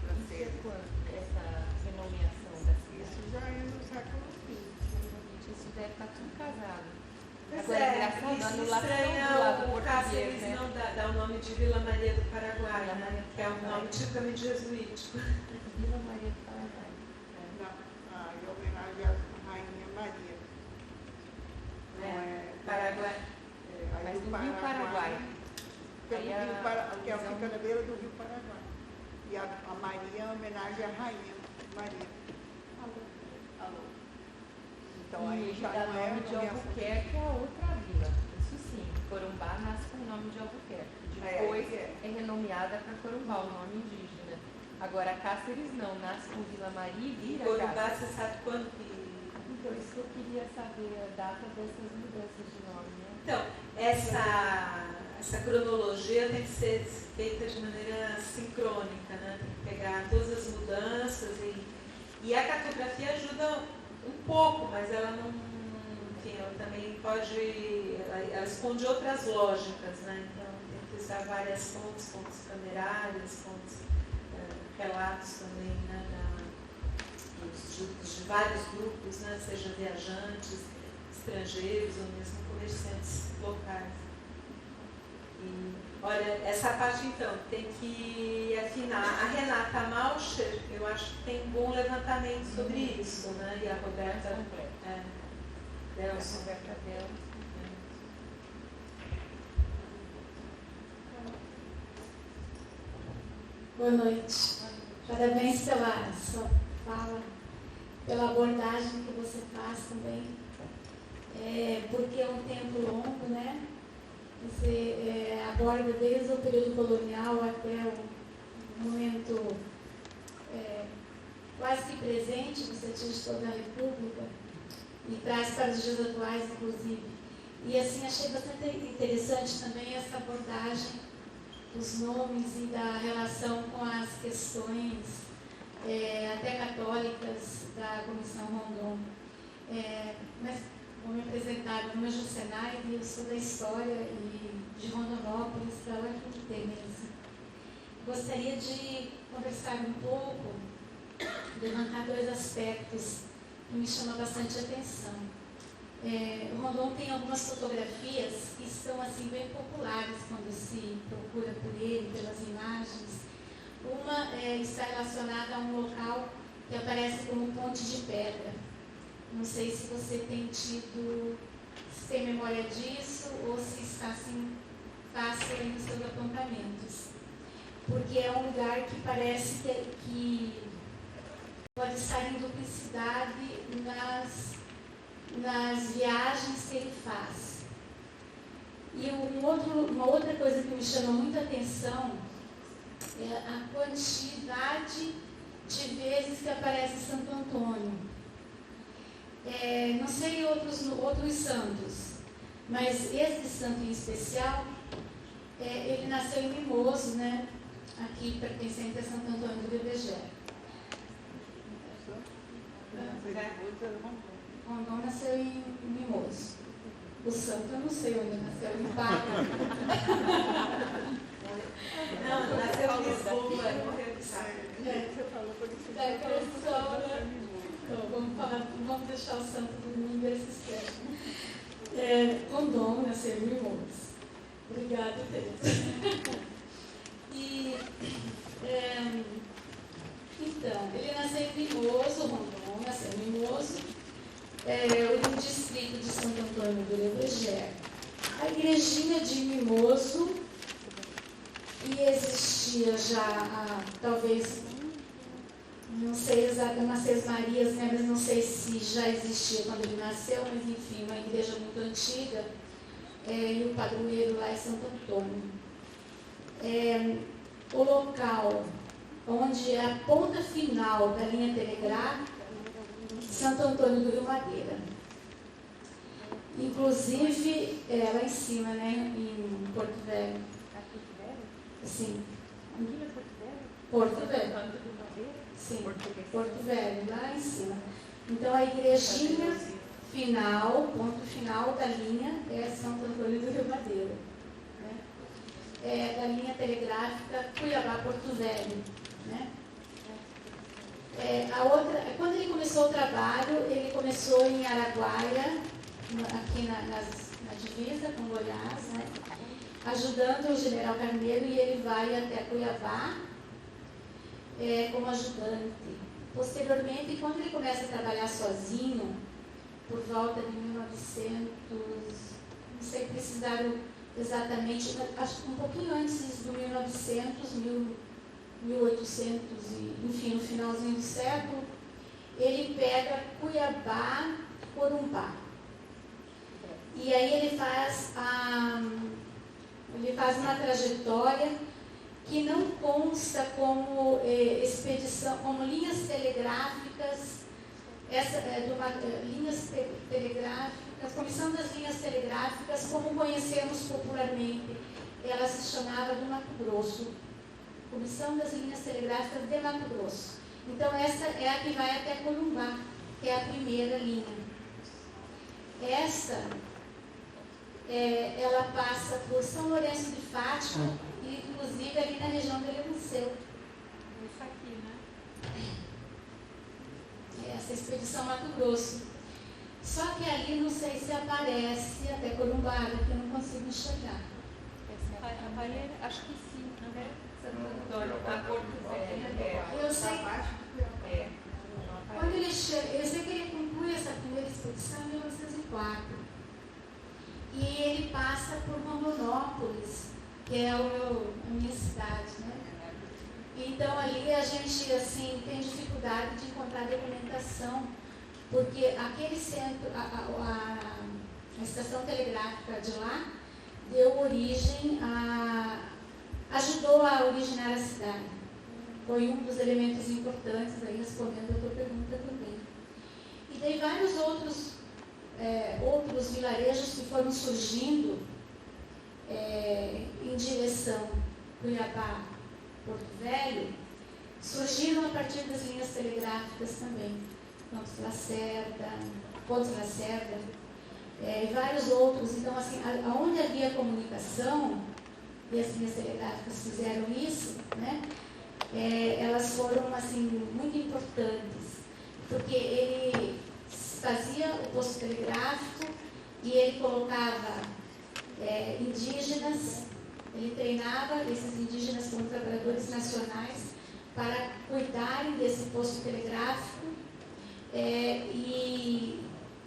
francesa. Essa renomeação da cidade? Isso já é no século XX. Isso deve estar tudo casado. Pois Agora é engraçado, isso a anulação estranha do lado o português, Cáceres né? não dá o nome de Vila Maria do Paraguai, né? Que é um nome tipicamente jesuítico. Vila Maria do Paraguai. Em homenagem à Rainha Maria. Paraguai. Mas do Rio Paraguai. Que fica na beira do Rio Paraguai. E a Maria é homenagem à Rainha Maria. Alô. Então aí já dá não é nome de Albuquerque a outra vila. Isso sim. Corumbá nasce com o nome de Albuquerque. Depois é renomeada para Corumbá, o nome indígena. Agora Cáceres não, nasce com Vila Maria e vira Corumbá, Cáceres. você sabe quando que... Então, isso que eu queria saber, a data dessas mudanças de nome, né? Então, essa cronologia tem que ser feita de maneira sincrônica, né? Tem que pegar todas as mudanças e a cartografia ajuda um pouco, mas ela não, enfim, ela também ela esconde outras lógicas, né? Então tem que usar várias fontes camerárias, relatos também, né? De vários grupos, né? Seja viajantes, estrangeiros ou mesmo comerciantes locais. E, olha, essa parte então tem que afinar. A Renata Malcher, eu acho que tem um bom levantamento sobre isso, né? E a Roberta Delson. Boa noite. Parabéns pela sua fala, pela abordagem que você faz também. Porque é um tempo longo, né? Você aborda desde o período colonial até o momento quase que presente, você atinge toda a República e traz para os dias atuais, inclusive. E assim, achei bastante interessante também essa abordagem dos nomes e da relação com as questões até católicas da Comissão Rondon. Mas vou me apresentar, meu nome é Jucenaide, eu sou da História e de Rondonópolis, da UFMT mesmo. Gostaria de conversar um pouco, levantar dois aspectos que me chamam bastante atenção. O Rondon tem algumas fotografias que são assim, bem populares quando se procura por ele, pelas imagens. Uma está relacionada a um local que aparece como Ponte de Pedra. Não sei se você tem memória disso ou se está assim fácil aí nos seus apontamentos. Porque é um lugar que parece que pode estar em duplicidade nas viagens que ele faz. E uma outra coisa que me chama muita atenção é a quantidade de vezes que aparece Santo Antônio. Não sei outros santos, mas esse santo em especial, ele nasceu em Mimoso, né? Aqui pertencente a Santo Antônio do Rebegé. Rondon nasceu em Mimoso. O santo eu não sei onde nasceu, em Paca. Não, nasceu em Lisboa, morreu de saco. Você falou por isso. Então, vamos deixar o santo do mundo esses Rondon nasceu em Mimoso. Obrigada, Teresa. Então, ele nasceu em Mimoso, Rondon nasceu em Mimoso, o distrito de Santo Antônio do Rebegé. A igrejinha de Mimoso, e existia já há, talvez, não sei exatamente, umas Seis Marias, né, mas não sei se já existia quando ele nasceu, mas enfim, uma igreja muito antiga, e o padroeiro lá é Santo Antônio. O local onde é a ponta final da linha telegráfica, Santo Antônio do Rio Madeira. Inclusive, lá em cima, né, em Porto Velho. Porto Velho? Sim. Aqui é Porto Velho? Porto Velho. Santo Antônio do Madeira? Sim, Porto Velho, lá em cima. Então a igrejinha final, ponto final da linha é Santo Antônio do Rio Madeira. Né? É da linha telegráfica Cuiabá-Porto Velho. Né? A outra, quando ele começou o trabalho, ele começou em Araguaia, aqui na divisa com Goiás, né? Ajudando o general Carneiro, e ele vai até Cuiabá como ajudante. Posteriormente, quando ele começa a trabalhar sozinho, por volta de 1900, não sei precisar exatamente, acho que um pouquinho antes do 1900, 1800, enfim, no finalzinho do século, ele pega Cuiabá, Corumbá. E aí ele faz uma trajetória que não consta como expedição, como linhas telegráficas, linhas telegráficas, Comissão das Linhas Telegráficas, como conhecemos popularmente. Ela se chamava do Mato Grosso, Comissão das Linhas Telegráficas de Mato Grosso. Então essa é a que vai até Corumbá, que é a primeira linha. Essa ela passa por São Lourenço de Fátima, e inclusive ali na região do Liceu. Isso aqui, né? Essa expedição Mato Grosso. Só que ali não sei se aparece até Corumbá, que eu não consigo enxergar. Acho que sim, né? Santo Antônio, a Porto Velho. Eu sei. Quando ele chega, eu sei que ele conclui essa primeira expedição em 1904. E ele passa por Rondonópolis, que é a minha cidade, né? Então ali a gente assim, tem dificuldade de encontrar documentação, porque aquele centro, a estação telegráfica de lá, deu origem ajudou a originar a cidade. Foi um dos elementos importantes, aí respondendo a tua pergunta também. E tem vários outros vilarejos que foram surgindo em direção Cuiabá, Porto Velho, surgiram a partir das linhas telegráficas também. Pontes Lacerda, e vários outros. Então, assim, onde havia comunicação, e as linhas telegráficas fizeram isso, né? Elas foram assim, muito importantes, porque ele fazia o posto telegráfico e ele colocava indígenas, ele treinava esses indígenas como trabalhadores nacionais para cuidarem desse posto telegráfico, e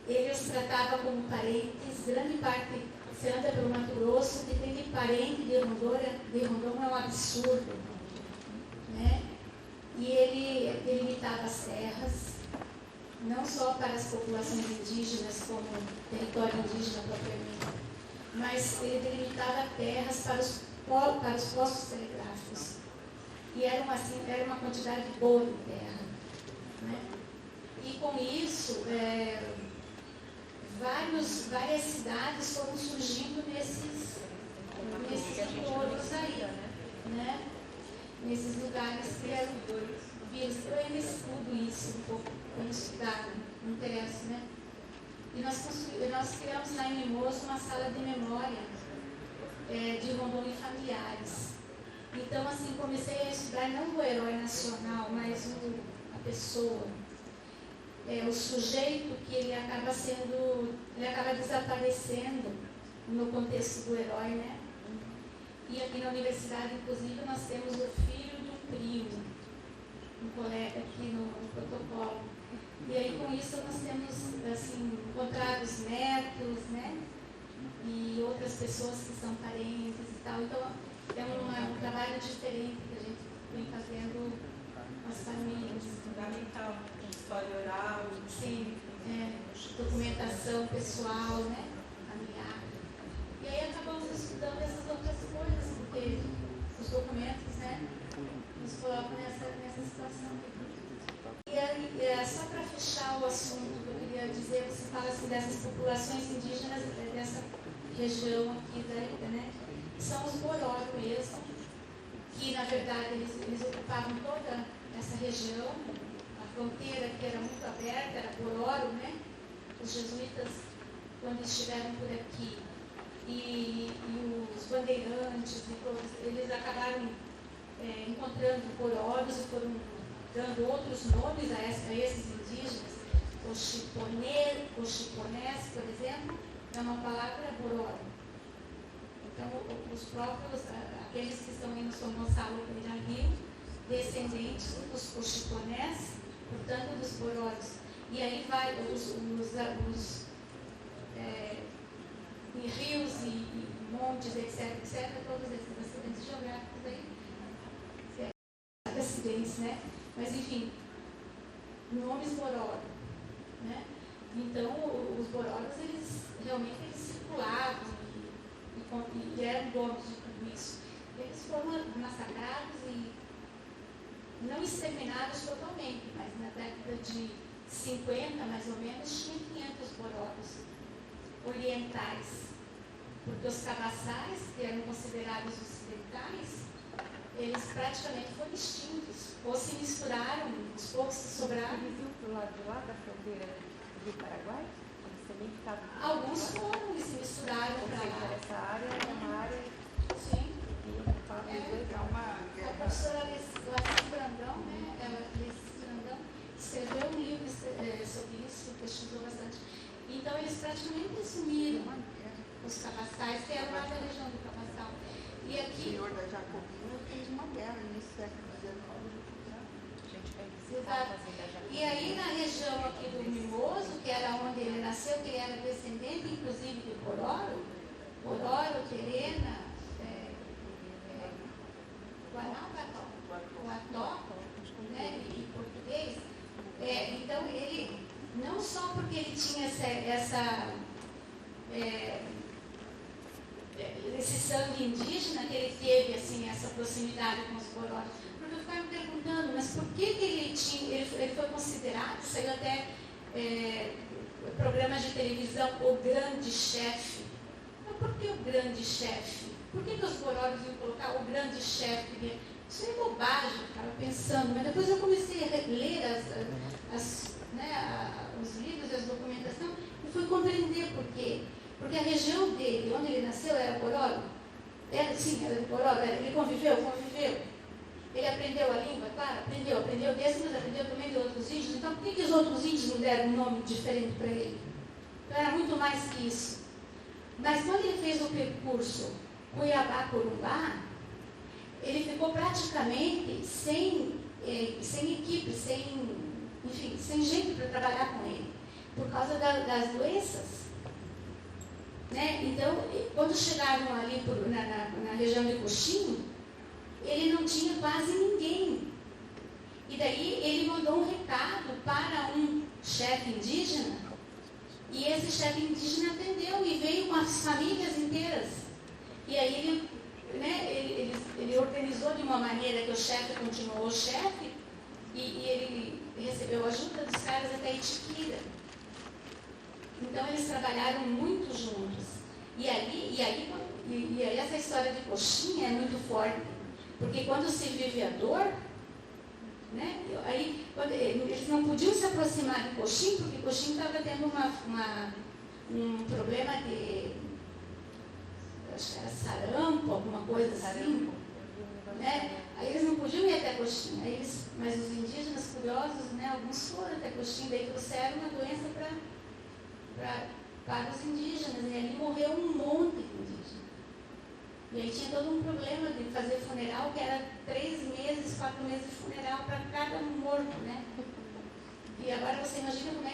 ele os tratava como parentes. Grande parte, você anda pelo Mato Grosso, que tem de parente de Rondônia é um absurdo, né? E ele delimitava as terras, não só para as populações indígenas, como território indígena propriamente, mas ele delimitava terras para os postos telegráficos. E era uma quantidade boa de terra, né? E com isso, várias cidades foram surgindo nesses entornos aí, né? Nesses lugares que eram vírus. Eu ainda estudo isso um pouco, eu estudava, me interessa, né? E nós criamos lá em Mimoso uma sala de memória de Rondônia e familiares. Então, assim, comecei a estudar não o herói nacional, mas a pessoa. O sujeito que ele acaba desaparecendo no contexto do herói, né? E aqui na universidade, inclusive, nós temos o filho de um primo, um colega aqui no protocolo. E aí, com isso, nós temos, assim, encontrado os netos, né? E outras pessoas que são parentes e tal. Então, é um trabalho diferente que a gente vem fazendo com as famílias. Fundamental. História oral, sim, documentação pessoal, né? Familiar. E aí acabamos estudando essas outras coisas, porque os documentos, né, nos colocam nessa situação. E aí, só para fechar o assunto, eu queria dizer, você fala assim dessas populações indígenas dessa região aqui da ilha, né? São os Bororo mesmo, que na verdade eles ocupavam toda essa região, a fronteira que era muito aberta, era Bororo, né? Os jesuítas, quando estiveram por aqui, e os bandeirantes, e todos, eles acabaram encontrando Bororos e foram dando outros nomes a esses indígenas. O chiponês, por exemplo, é uma palavra Bororo. Então, os próprios, aqueles que estão aí no São Gonçalo do Rio, descendentes dos chiponés, portanto, dos Bororos. E aí vai em rios e montes, etc., todos esses acidentes geográficos aí, acidentes, né? Mas, enfim, nomes Bororo, né? Então, os Bororos, eles realmente circulavam e eram donos de tudo isso. Eles foram massacrados e não exterminados totalmente, mas na década de 50, mais ou menos, tinha 500 Bororos orientais, porque os cabaçais, que eram considerados ocidentais, eles praticamente foram extintos, ou se misturaram, os poucos que sobraram. Eles iam para o lado de lá da fronteira do Paraguai? Eles também ficavam... Alguns foram e se misturaram para lá. Essa área é uma área... Sim. É A professora Alice Brandão, né? Alice Brandão escreveu um livro sobre isso, pesquisou bastante. Então, eles praticamente sumiram, os cabaçais, que eram lá da região do Cabaçal. E aqui... O senhor da Jacobina fez uma guerra no século XIX. Exato. E aí, na região aqui do Mimoso, que era onde ele nasceu, que ele era descendente, inclusive, de Bororo, Terena, Guató, né, em português. Então, ele, não só porque ele tinha esse sangue indígena, que ele teve assim, essa proximidade com os Bororos, porque eu ficava me perguntando, mas por que ele foi considerado, saiu até programas de televisão, o grande chefe. Mas por que o grande chefe? Por que os Bororos iam colocar o grande chefe? Isso é bobagem, eu estava pensando, mas depois eu comecei a ler os livros e as documentações e fui compreender por quê. Porque a região dele, onde ele nasceu, era Bororo. Era de Bororo. Ele conviveu. Ele aprendeu a língua, claro, aprendeu desse, mas aprendeu também de outros índios. Então, por que os outros índios não deram um nome diferente para ele? Então, era muito mais que isso. Mas quando ele fez o percurso Cuiabá-Corumbá, ele ficou praticamente sem equipe, sem gente para trabalhar com ele, por causa das doenças. Né? Então, quando chegaram ali na região de Coxinho, ele não tinha quase ninguém. E daí ele mandou um recado para um chefe indígena, e esse chefe indígena atendeu e veio com as famílias inteiras. E aí ele organizou de uma maneira que o chefe continuou chefe, e ele recebeu ajuda dos caras até Itiquira. Então eles trabalharam muito juntos. E aí essa história de coxinha é muito forte, porque quando se vive a dor, né, eles não podiam se aproximar de coxinha, porque coxinha estava tendo um problema de, acho que era sarampo, alguma coisa assim. Né? Aí eles não podiam ir até coxinha, mas os indígenas curiosos, né, alguns foram até coxinha, daí trouxeram uma doença para os indígenas, e ali morreu um monte de indígenas. E aí tinha todo um problema de fazer funeral, que era 3 meses, 4 meses de funeral para cada morto, né? E agora você imagina como é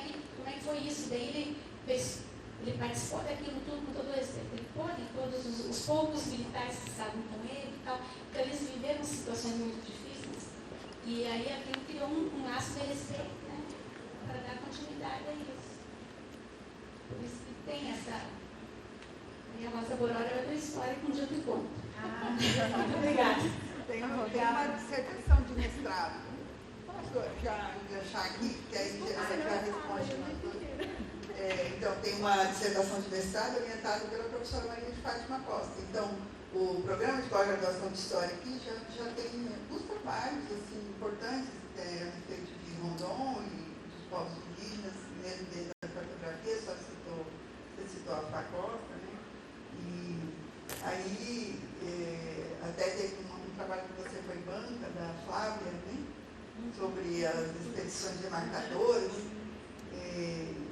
que foi isso. Daí ele participou daquilo tudo com todo esse tempo, e todos os poucos militares que estavam com ele e tal. Então eles viveram situações muito difíceis. E aí aquilo criou um laço de respeito, né? Para dar continuidade a isso. Por isso que tem essa... E a Rosa Bororo é outra história que um dia eu te conto. Muito obrigada. Tem uma dissertação de mestrado. Posso já deixar aqui, que aí já responde. Então, tem uma dissertação de mestrado orientada pela professora Maria de Fátima Costa. Então, o programa de pós-graduação de História aqui já tem alguns trabalhos assim, importantes a respeito de Rondon e dos povos indígenas, mesmo dentro da cartografia, você citou a Facosta, né? E aí até teve um trabalho que você foi banca, da Flávia, né? Sobre as expedições demarcadoras. E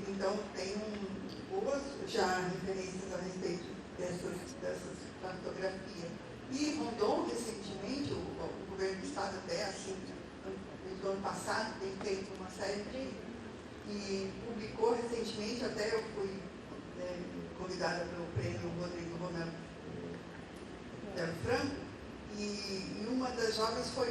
então tem boas já referências a respeito dessas cartografias. E Rondon, recentemente, o governo do Estado até, assim, no ano passado, tem feito uma série e publicou recentemente, até eu fui convidada pelo prêmio Rodrigo Romero Franco, e uma das jovens foi,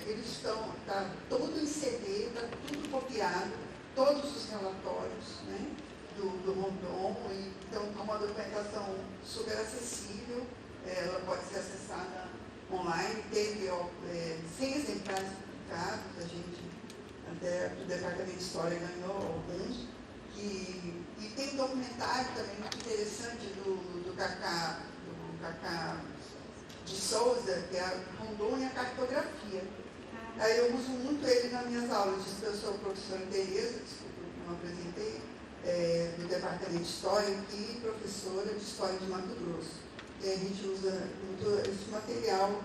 eles está todo em CD, está tudo copiado, todos os relatórios, né, do Rondon, e então é uma documentação super acessível, ela pode ser acessada online, teve 100 exemplares publicados, a gente, até o Departamento de História ganhou alguns, e tem um documentário também muito interessante do Cacá de Souza, que é a Rondon e a cartografia. Aí eu uso muito ele nas minhas aulas, eu sou professora Tereza, desculpa, não apresentei, do Departamento de História e professora de História de Mato Grosso. E a gente usa muito esse material.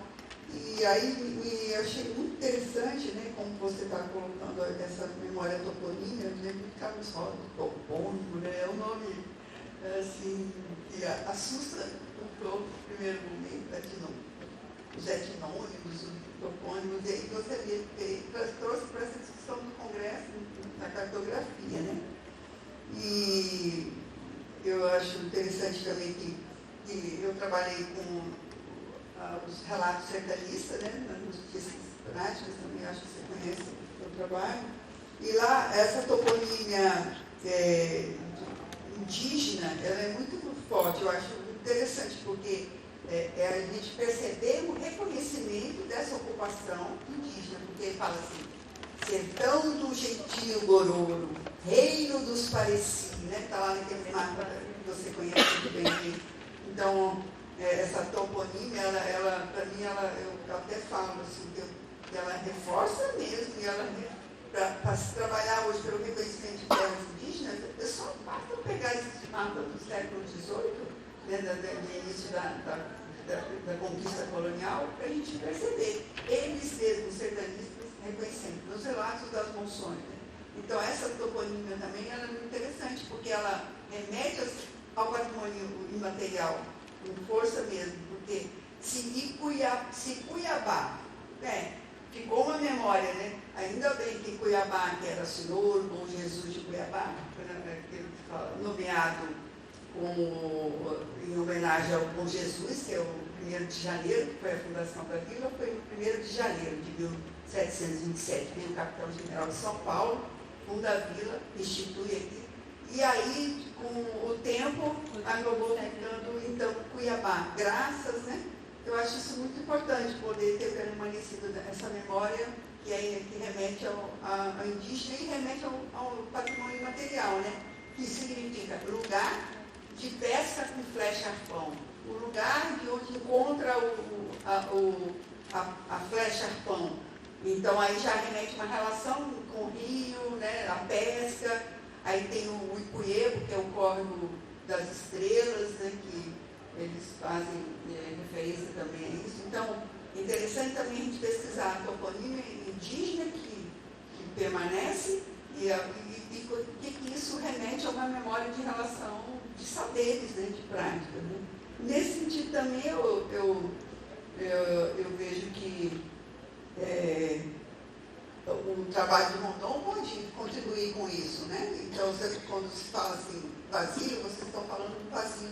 E aí eu achei muito interessante, né, como você está colocando essa memória toponímica, eu lembro de Carlos Rosa, topônimo, né, é um nome assim, que assusta um pouco no primeiro momento, os etnônimos, os topônimos, e aí gostaria de trouxe para essa discussão do Congresso na cartografia, né? E eu acho interessante também que eu trabalhei com os relatos sertanistas, né, nas notícias práticas, também acho que você conhece o trabalho. E lá, essa toponímia indígena, ela é muito forte, eu acho interessante, porque a gente perceber o reconhecimento dessa ocupação indígena, porque ele fala assim, sertão do Gentil Gororo, reino dos Pareci, né? Está lá naquele mapa que você conhece muito bem. Então, essa toponímia, ela para mim, eu até falo assim, que ela reforça mesmo, e ela, para se trabalhar hoje pelo reconhecimento de terras indígenas, é só basta pegar esses mapas do século XVIII, né, do início da conquista colonial, para a gente perceber, eles mesmos, sertanistas, reconhecendo, nos relatos das monções. Né? Então, essa toponímia também ela é muito interessante, porque ela remete ao patrimônio imaterial, com força mesmo, porque se Cuiabá, né, ficou uma memória, né? Ainda bem que Cuiabá, que era Senhor, Bom Jesus de Cuiabá, nomeado em homenagem ao Bom Jesus, que é o 1º de janeiro, que foi a fundação da vila, foi o 1º de janeiro de 1727, veio o capitão-general de São Paulo, funda a vila, institui aqui, e aí, com o tempo, acabou ficando, então, Cuiabá. Graças, né? Eu acho isso muito importante, poder ter permanecido essa memória que remete ao indígena e remete ao patrimônio material, né? Que significa lugar de pesca com flecha-arpão, o lugar de onde encontra a flecha-arpão. Então, aí já remete uma relação com o rio, né? A pesca. Aí tem o Ipuebo, que é o córrego das estrelas, né? Que eles fazem referência também a isso. Então, interessante também a gente pesquisar a toponímia indígena que permanece e o que isso remete a uma memória de relação de saberes, né, de prática. Né? Nesse sentido também eu vejo que o trabalho de Rondon pode contribuir com isso. Né? Então, quando se fala assim, vazio, vocês estão falando de um vazio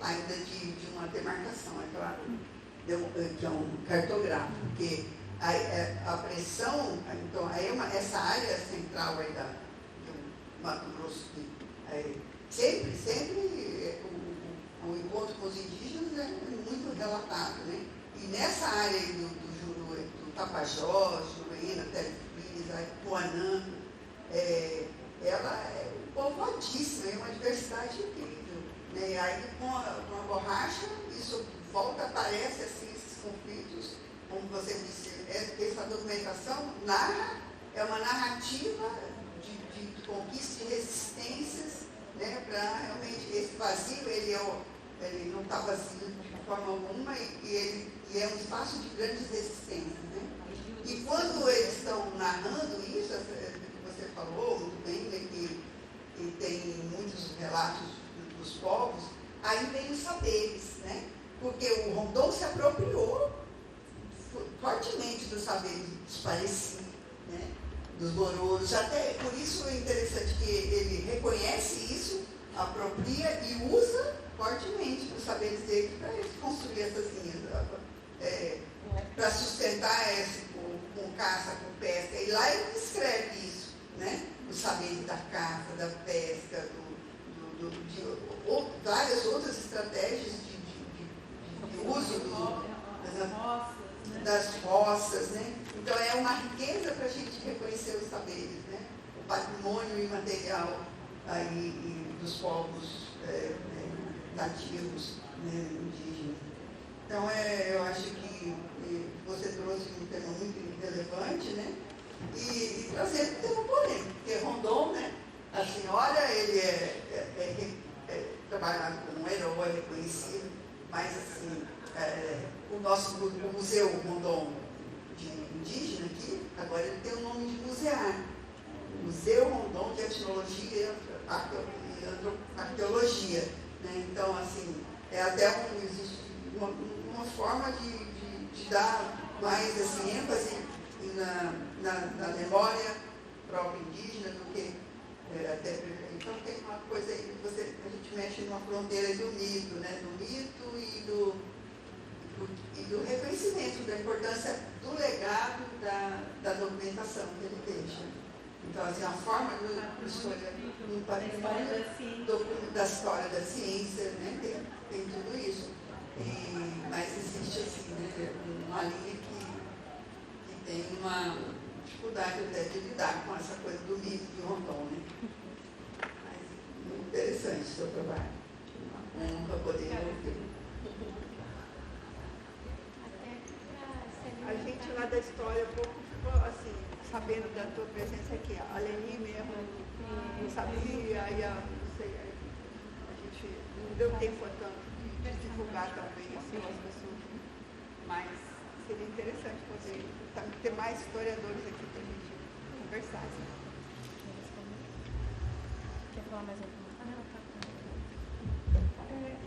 ainda de uma demarcação, é claro, que é um cartógrafo, porque a pressão, então, essa área central aí do Mato Grosso, sempre o encontro com os indígenas é muito relatado, né? E nessa área aí do Tapajós, Juruína, Telefris, Puanã, ela é povoadíssima, é uma diversidade incrível. Né? E aí, com a borracha, isso volta, aparece assim, esses conflitos, como você disse, essa documentação narra, é uma narrativa de conquista, de resistências, né, para realmente esse vazio, ele não está vazio de forma alguma e é um espaço de grandes resistências. Né? E quando eles estão narrando isso, que você falou muito bem, né, que tem muitos relatos dos povos, aí vem os saberes, né? Porque o Rondon se apropriou fortemente dos saberes dos Pareci, né? Dos Bororos, até por isso é interessante que ele reconhece isso, apropria e usa fortemente os saberes dele para construir essas linhas, para sustentar com caça, com pesca. E lá ele escreve isso, né? Os saberes da caça, da pesca, de várias outras estratégias de uso das roças, né? Então é uma riqueza para a gente reconhecer os saberes, né? O patrimônio imaterial aí, dos povos nativos, né, indígenas. Então eu acho que você trouxe um tema muito relevante, né? E trazendo um tema polêmico, porque Rondon, né? A senhora, ele é trabalhado como um herói reconhecido, mas assim, o nosso museu Rondon de indígena aqui, agora ele tem o nome de musear. Museu Rondon de Etnologia e Arqueologia. Né? Então, assim, existe uma forma de dar mais assim, ênfase na memória própria indígena do que então tem uma coisa aí que a gente mexe numa fronteira do mito, né? Do mito e do reconhecimento da importância do legado da documentação que ele deixa. Então, assim, a forma do história do patrimônio, da história da ciência, né? Tem tudo isso. Mas existe assim, né? Uma linha que tem uma dificuldade até de lidar com essa coisa do mito de Rondon, né? Mas muito interessante o seu trabalho. Nunca poderia ouvir. A gente lá da história um pouco ficou assim, sabendo da tua presença aqui. A Leni mesmo não sabia, aí a gente não deu tempo tanto de divulgar também assim, as pessoas. Mas seria interessante poder ter mais historiadores aqui para a gente conversar. Quer falar mais alguma coisa?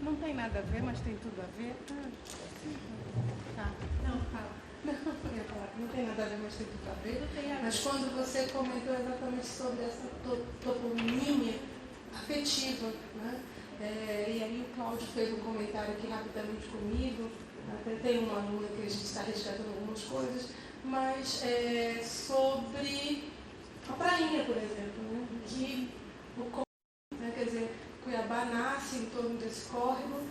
Não tem nada a ver, mas tem tudo a ver. Tá. Não, fala. Não tem nada a ver, mas tem tudo a ver. Mas quando você comentou exatamente sobre essa toponímia afetiva, né? E aí o Cláudio fez um comentário aqui rapidamente comigo, até tem uma aluna que a gente está resgatando algumas coisas, mas sobre a prainha, por exemplo, né? Que o córrego, né? Quer dizer, Cuiabá nasce em torno desse córrego,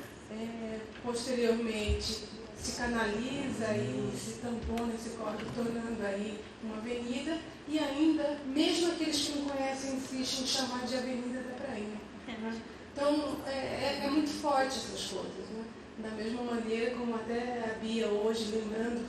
posteriormente se canaliza e se tampona esse córrego, tornando aí uma avenida, e ainda, mesmo aqueles que não conhecem, insistem em chamar de Avenida da Prainha. Né? Então, é muito forte essas coisas. Né? Da mesma maneira como até a Bia hoje, lembrando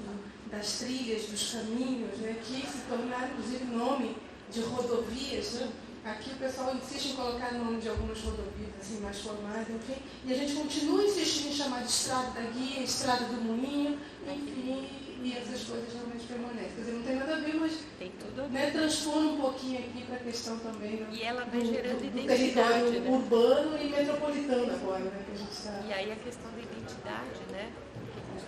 das trilhas, dos caminhos, né? Que se tornaram, inclusive, nome de rodovias. Né? Aqui o pessoal insiste em colocar o nome de algumas rodovias assim, mais formais, enfim, e a gente continua insistindo em chamar de Estrada da Guia, Estrada do Moinho, enfim, e essas coisas realmente permanecem. Quer dizer, não tem nada a ver, mas tem tudo a ver. Né, transforma um pouquinho aqui para a questão também do, e ela vai gerando do identidade, território né? urbano e metropolitano agora, né, que a gente está... E aí a questão da identidade, né?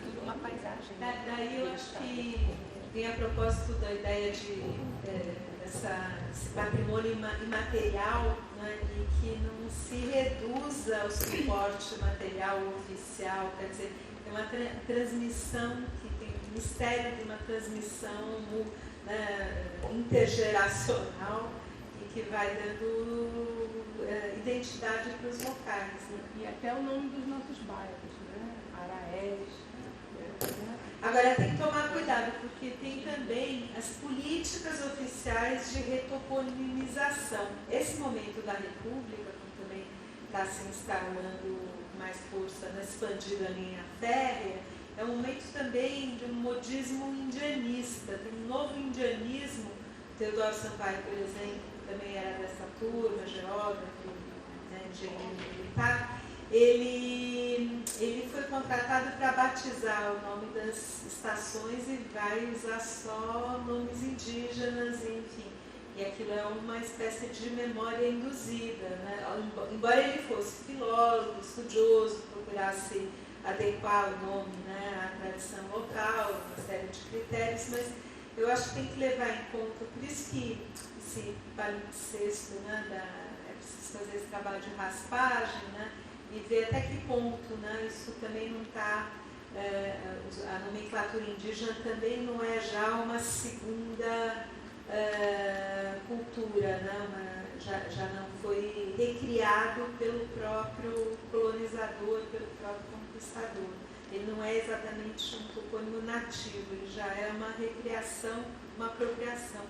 Tudo uma paisagem. Daí eu acho que tem a propósito da ideia de esse patrimônio imaterial, né, e que não se reduza ao suporte material oficial, quer dizer, é uma transmissão, que tem o mistério de uma transmissão intergeracional e que vai dando identidade para os locais. Né? E até o nome dos nossos bairros, né? Araés. Agora tem que tomar cuidado, porque tem também as políticas oficiais de retoponização. Esse momento da República, como também está se instalando mais força na expandida linha férrea, é um momento também de um modismo indianista, tem um novo indianismo. Teodoro Sampaio, por exemplo, também era dessa turma, geógrafo, né, engenheiro militar. Ele foi contratado para batizar o nome das estações e vai usar só nomes indígenas, enfim. E aquilo é uma espécie de memória induzida, né? Embora ele fosse filólogo, estudioso, procurasse adequar o nome, né, à tradição local, uma série de critérios, mas eu acho que tem que levar em conta, por isso que esse palimpsesto, né, é preciso fazer esse trabalho de raspagem, né, e ver até que ponto, né, isso também não está, a nomenclatura indígena também não é já uma segunda cultura, né, já não foi recriado pelo próprio colonizador, pelo próprio conquistador. Ele não é exatamente um topônimo nativo, ele já é uma recriação, uma apropriação.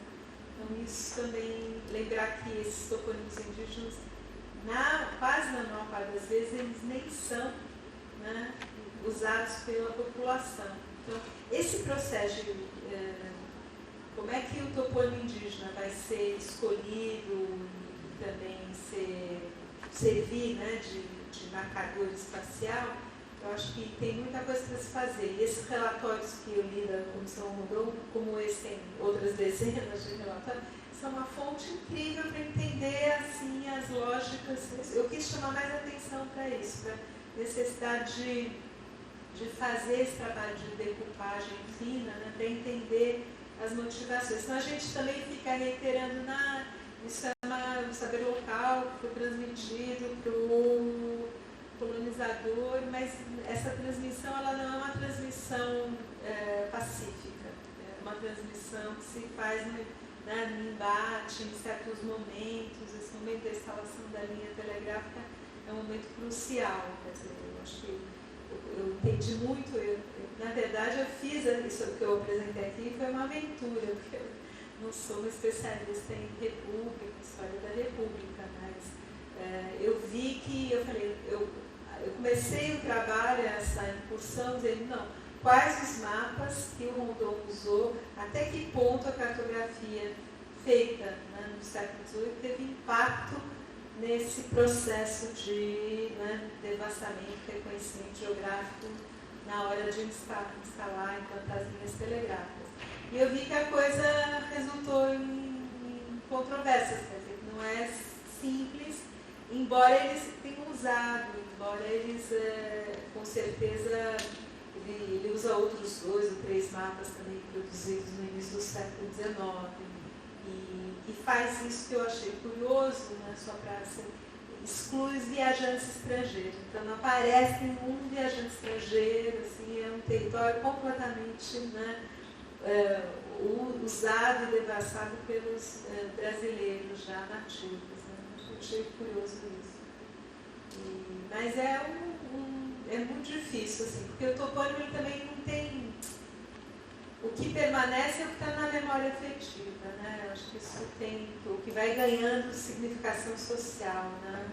Então isso também, lembrar que esses topônimos indígenas, quase na maior parte das vezes, eles nem são, né, usados pela população. Então, esse processo de como é que o topônimo indígena vai ser escolhido e também servir, né, de marcador espacial, eu acho que tem muita coisa para se fazer. E esses relatórios que eu li da Comissão Rondon, como esse tem outras dezenas de relatórios, são uma fonte incrível para entender assim, as lógicas. Eu quis chamar mais atenção para isso, para a necessidade de fazer esse trabalho de decupagem fina, né, para entender as motivações. Então a gente também fica reiterando, isso é um saber local que foi transmitido para o colonizador, mas essa transmissão ela não é uma transmissão pacífica, é uma transmissão que se faz no embate, em certos momentos. Esse momento da instalação da linha telegráfica é um momento crucial. Quer dizer, eu acho que eu entendi muito, na verdade eu fiz isso que eu apresentei aqui, foi uma aventura, porque eu não sou uma especialista em república, história da república, mas eu vi que, eu comecei o trabalho, essa incursão, dizendo, não, quais os mapas que o Rondon usou, até que ponto a cartografia feita, né, no século XVIII teve impacto nesse processo de, né, devassamento, reconhecimento geográfico na hora de instalar, implantar as linhas telegráficas. E eu vi que a coisa resultou em controvérsias, quer dizer, não é simples, embora eles tenham usado, embora eles, com certeza, ele usa outros 2 ou 3 mapas também produzidos no início do século XIX, e faz isso que eu achei curioso, né, só para exclui os viajantes estrangeiros. Então não aparece nenhum viajante estrangeiro, assim, é um território completamente, né, usado e devassado pelos brasileiros já nativos. Né? Eu achei curioso isso. Mas é muito difícil, assim, porque o topônimo ele também não tem... O que permanece é o que está na memória afetiva, né? Eu acho que isso tem... O que vai ganhando significação social, né?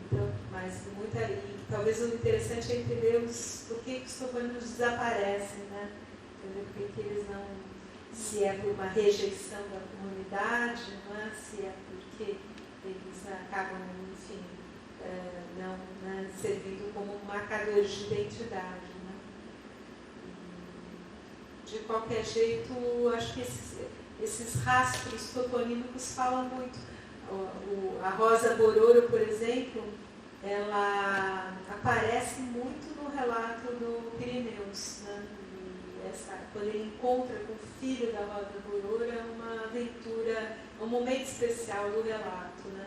Então, mas muito aí. Talvez o interessante é entender por que os topônimos desaparecem, né? Entender por que eles não... Se é por uma rejeição da comunidade, não é? Se é porque eles acabam, enfim, não, né, servindo como marcadores de identidade. Né? De qualquer jeito, acho que esses rastros toponímicos falam muito. A Rosa Bororo, por exemplo, ela aparece muito no relato do Pirineus. Né? Quando ele encontra com o filho da Rosa Bororo, é uma aventura, um momento especial do relato. Né?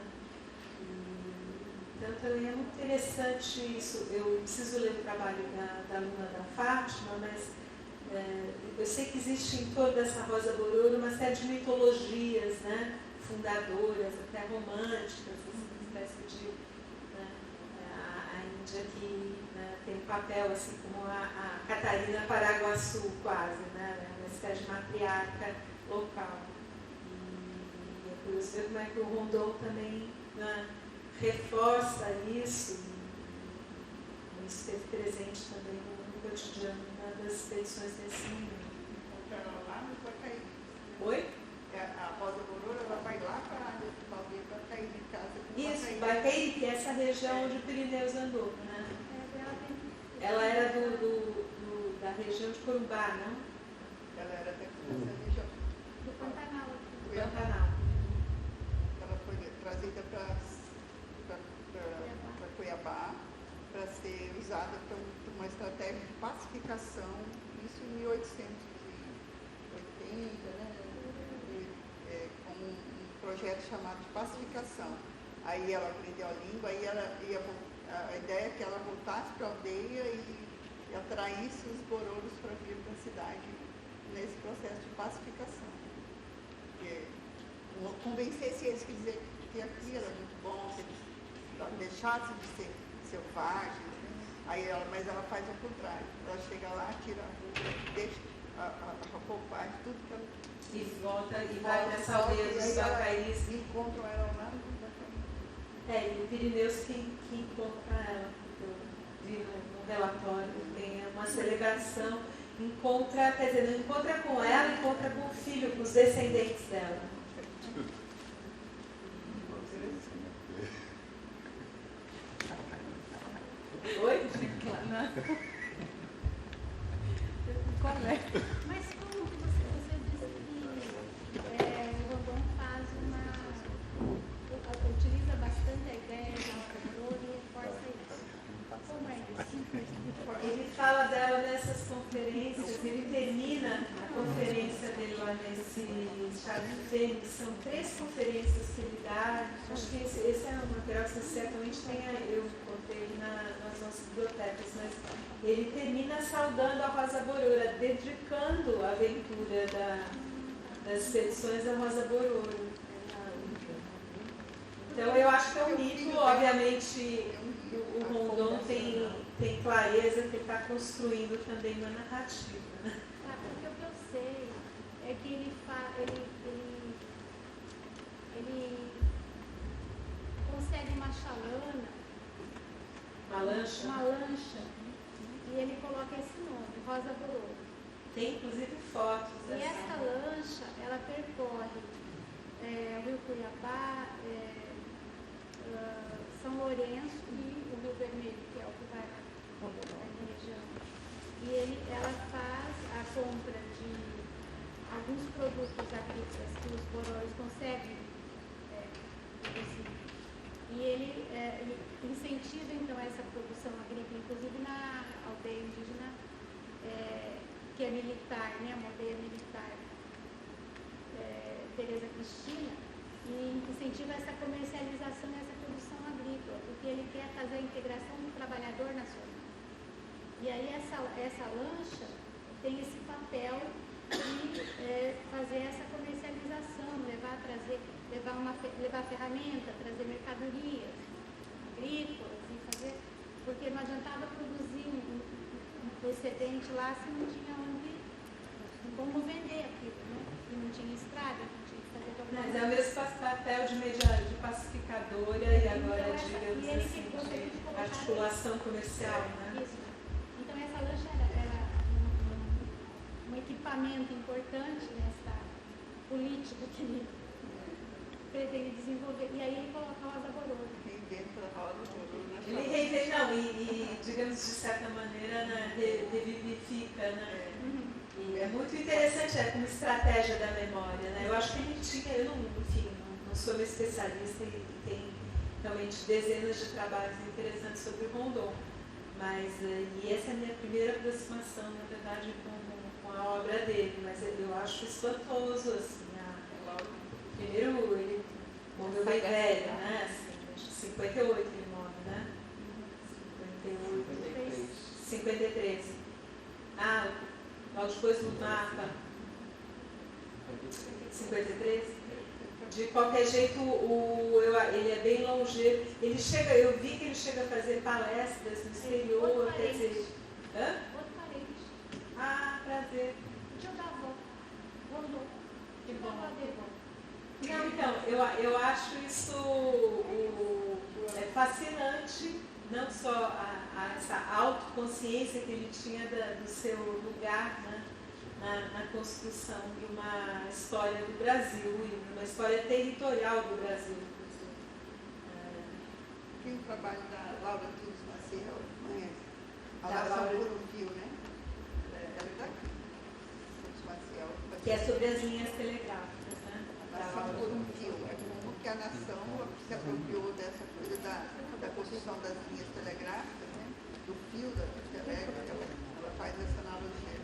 Então, também é muito interessante isso. Eu preciso ler o trabalho da aluna da Fátima, mas eu sei que existe em torno dessa Rosa Bororo uma série de mitologias, né, fundadoras, até românticas, uma espécie de... Né, a Índia que, né, tem um papel assim como a Catarina Paraguaçu, quase, né, uma espécie de matriarca local. E é curioso ver como é que o Rondon também, né, reforça isso, e isso esteve presente também no cotidiano, né, das expedições nesse momento. Encontrar ela lá no Bacaí. Oi? A Rosa Bororo, ela vai lá para a área do Bacaí, Bacaí, de casa. Isso, Bacaí, que é essa região onde o Pirineus andou, né? Ela era da região de Corumbá, não? Ela era dessa região. Do Pantanal. Do Pantanal. Ela foi trazida para Cuiabá para ser usada para uma estratégia de pacificação, isso em 1880, né? Como um projeto chamado de pacificação. Aí ela aprendeu a língua, aí a ideia é que ela voltasse para a aldeia e atraísse os bororos para vir para a cidade nesse processo de pacificação. Convencesse eles que dizer que aqui era muito bom, que eles deixassem de ser selvagens, né? Mas ela faz o contrário. Ela chega lá, tira a roupa, deixa a roupagem, tudo que ela... E volta e vai nessa aldeia dos Bacaís. E encontram ela lá no Bacaí. E o Pirineus que encontra ela, eu vi no relatório, tem uma celebração, quer dizer, não encontra com ela, encontra com o filho, com os descendentes dela. Oi? Qual é? Mas como que você disse que o Rondon faz utiliza bastante a ideia da Bororo e reforça isso? Como é isso? Ele fala dela nessas conferências, ele termina a conferência dele lá nesse Estado de Fênix, são 3 conferências que ele dá, acho que esse é um material que você certamente tem, eu contei nas nossas bibliotecas, mas ele termina saudando a Rosa Bororo, dedicando a aventura das expedições à Rosa Bororo. Então eu acho que é um mito, obviamente o Rondon tem clareza que ele está construindo também uma narrativa. Né? Porque o que eu sei é que ele consegue uma chalana, Uma lancha, e ele coloca esse nome, Rosa Bororo. Tem inclusive fotos E dessa essa lancha, ela percorre o Rio Cuiabá, São Lourenço e o Rio Vermelho, que é o que vai na região. E ela faz a compra de alguns produtos agrícolas que os bororos conseguem produzir. E ele incentiva, então, essa produção agrícola, inclusive na aldeia indígena, que é militar, né, uma aldeia militar, Tereza Cristina, e incentiva essa comercialização e essa produção agrícola, porque ele quer fazer a integração do trabalhador nacional. E aí essa lancha tem esse papel de fazer essa comercialização, levar ferramenta, trazer mercadorias agrícolas e fazer, porque não adiantava produzir um excedente lá se não tinha como vender aquilo, né? E não tinha estrada, não tinha que fazer alguma coisa. Mas é o mesmo papel de pacificadora e agora, digamos assim, de articulação comercial, né? Isso. Então essa lancha era um equipamento importante nessa política que ele pretende desenvolver. E aí ele coloca a Rosa Bororo. Ele reinventa, não, e digamos de certa maneira, né, revivifica, né? E é muito interessante, como estratégia da memória, né? Eu acho que ele tinha, eu não sou uma especialista e tem realmente dezenas de trabalhos interessantes sobre o Rondon, mas e essa é a minha primeira aproximação, na verdade, com a obra dele, mas eu acho espantoso, assim, primeiro ele morreu bem velho, né? Assim, acho que 58 ele morre, né? 53. Logo depois do mapa. 53. De qualquer jeito, ele é bem longevo. Eu vi que ele chega a fazer palestras no exterior, quer dizer. Hã? Outro parente. Prazer. Tio da avó. Rondon. Que bom. Avó. Não, então, eu acho isso fascinante, não só a essa autoconsciência que ele tinha do seu lugar, né, na construção de uma história do Brasil, e uma história territorial do Brasil. Tem o trabalho da Laura Tunes Maciel, conhece? A Da Nação Laura. por um Fio, né? Ela é daqui. Tunes Maciel. Que é sobre as linhas telegráficas, né? A Nação por um Fio. É como que a nação se apropriou dessa coisa da construção das linhas telegráficas, né? Do fio da telégrafa. Ela faz essa analogia.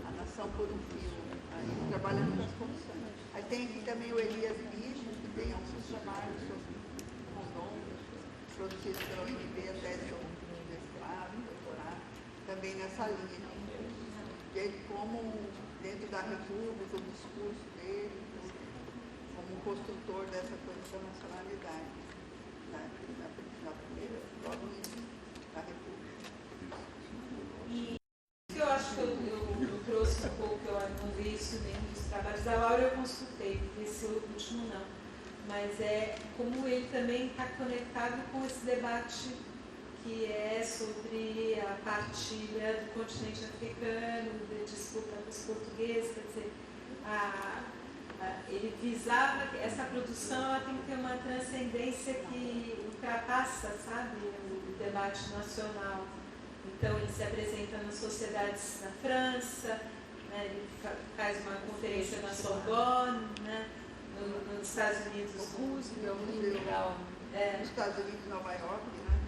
A nação por um fio. Aí trabalha com as construções. Aí tem aqui também o Elias Bicho, que tem alguns trabalhos sobre condomos, produzidos pela UNB, até seu mestrado, doutorado, também nessa linha. Ele como, dentro da República, o discurso dele, como um construtor dessa coisa da nacionalidade, na primeira, logo no início da República. E eu acho que eu trouxe um pouco, eu não vi isso nem dos trabalhos da Laura, eu consultei, esse último não. Mas é como ele também está conectado com esse debate que é sobre a partilha do continente africano, da disputa com os portugueses, quer dizer, ele visava que essa produção ela tem que ter uma transcendência que ultrapassa, sabe, o debate nacional. Então ele se apresenta nas sociedades na França, né, ele faz uma conferência na Sorbonne, né, nos Estados Unidos, Roosevelt, nos Estados Unidos, Nova York, né?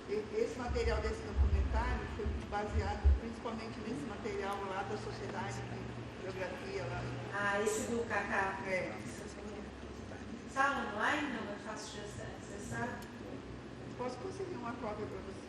Esse material desse documentário foi baseado principalmente nesse material lá da Sociedade de Geografia lá. Esse do Cacá. É. Está online? Não é fácil de acessar. Posso conseguir uma cópia para você?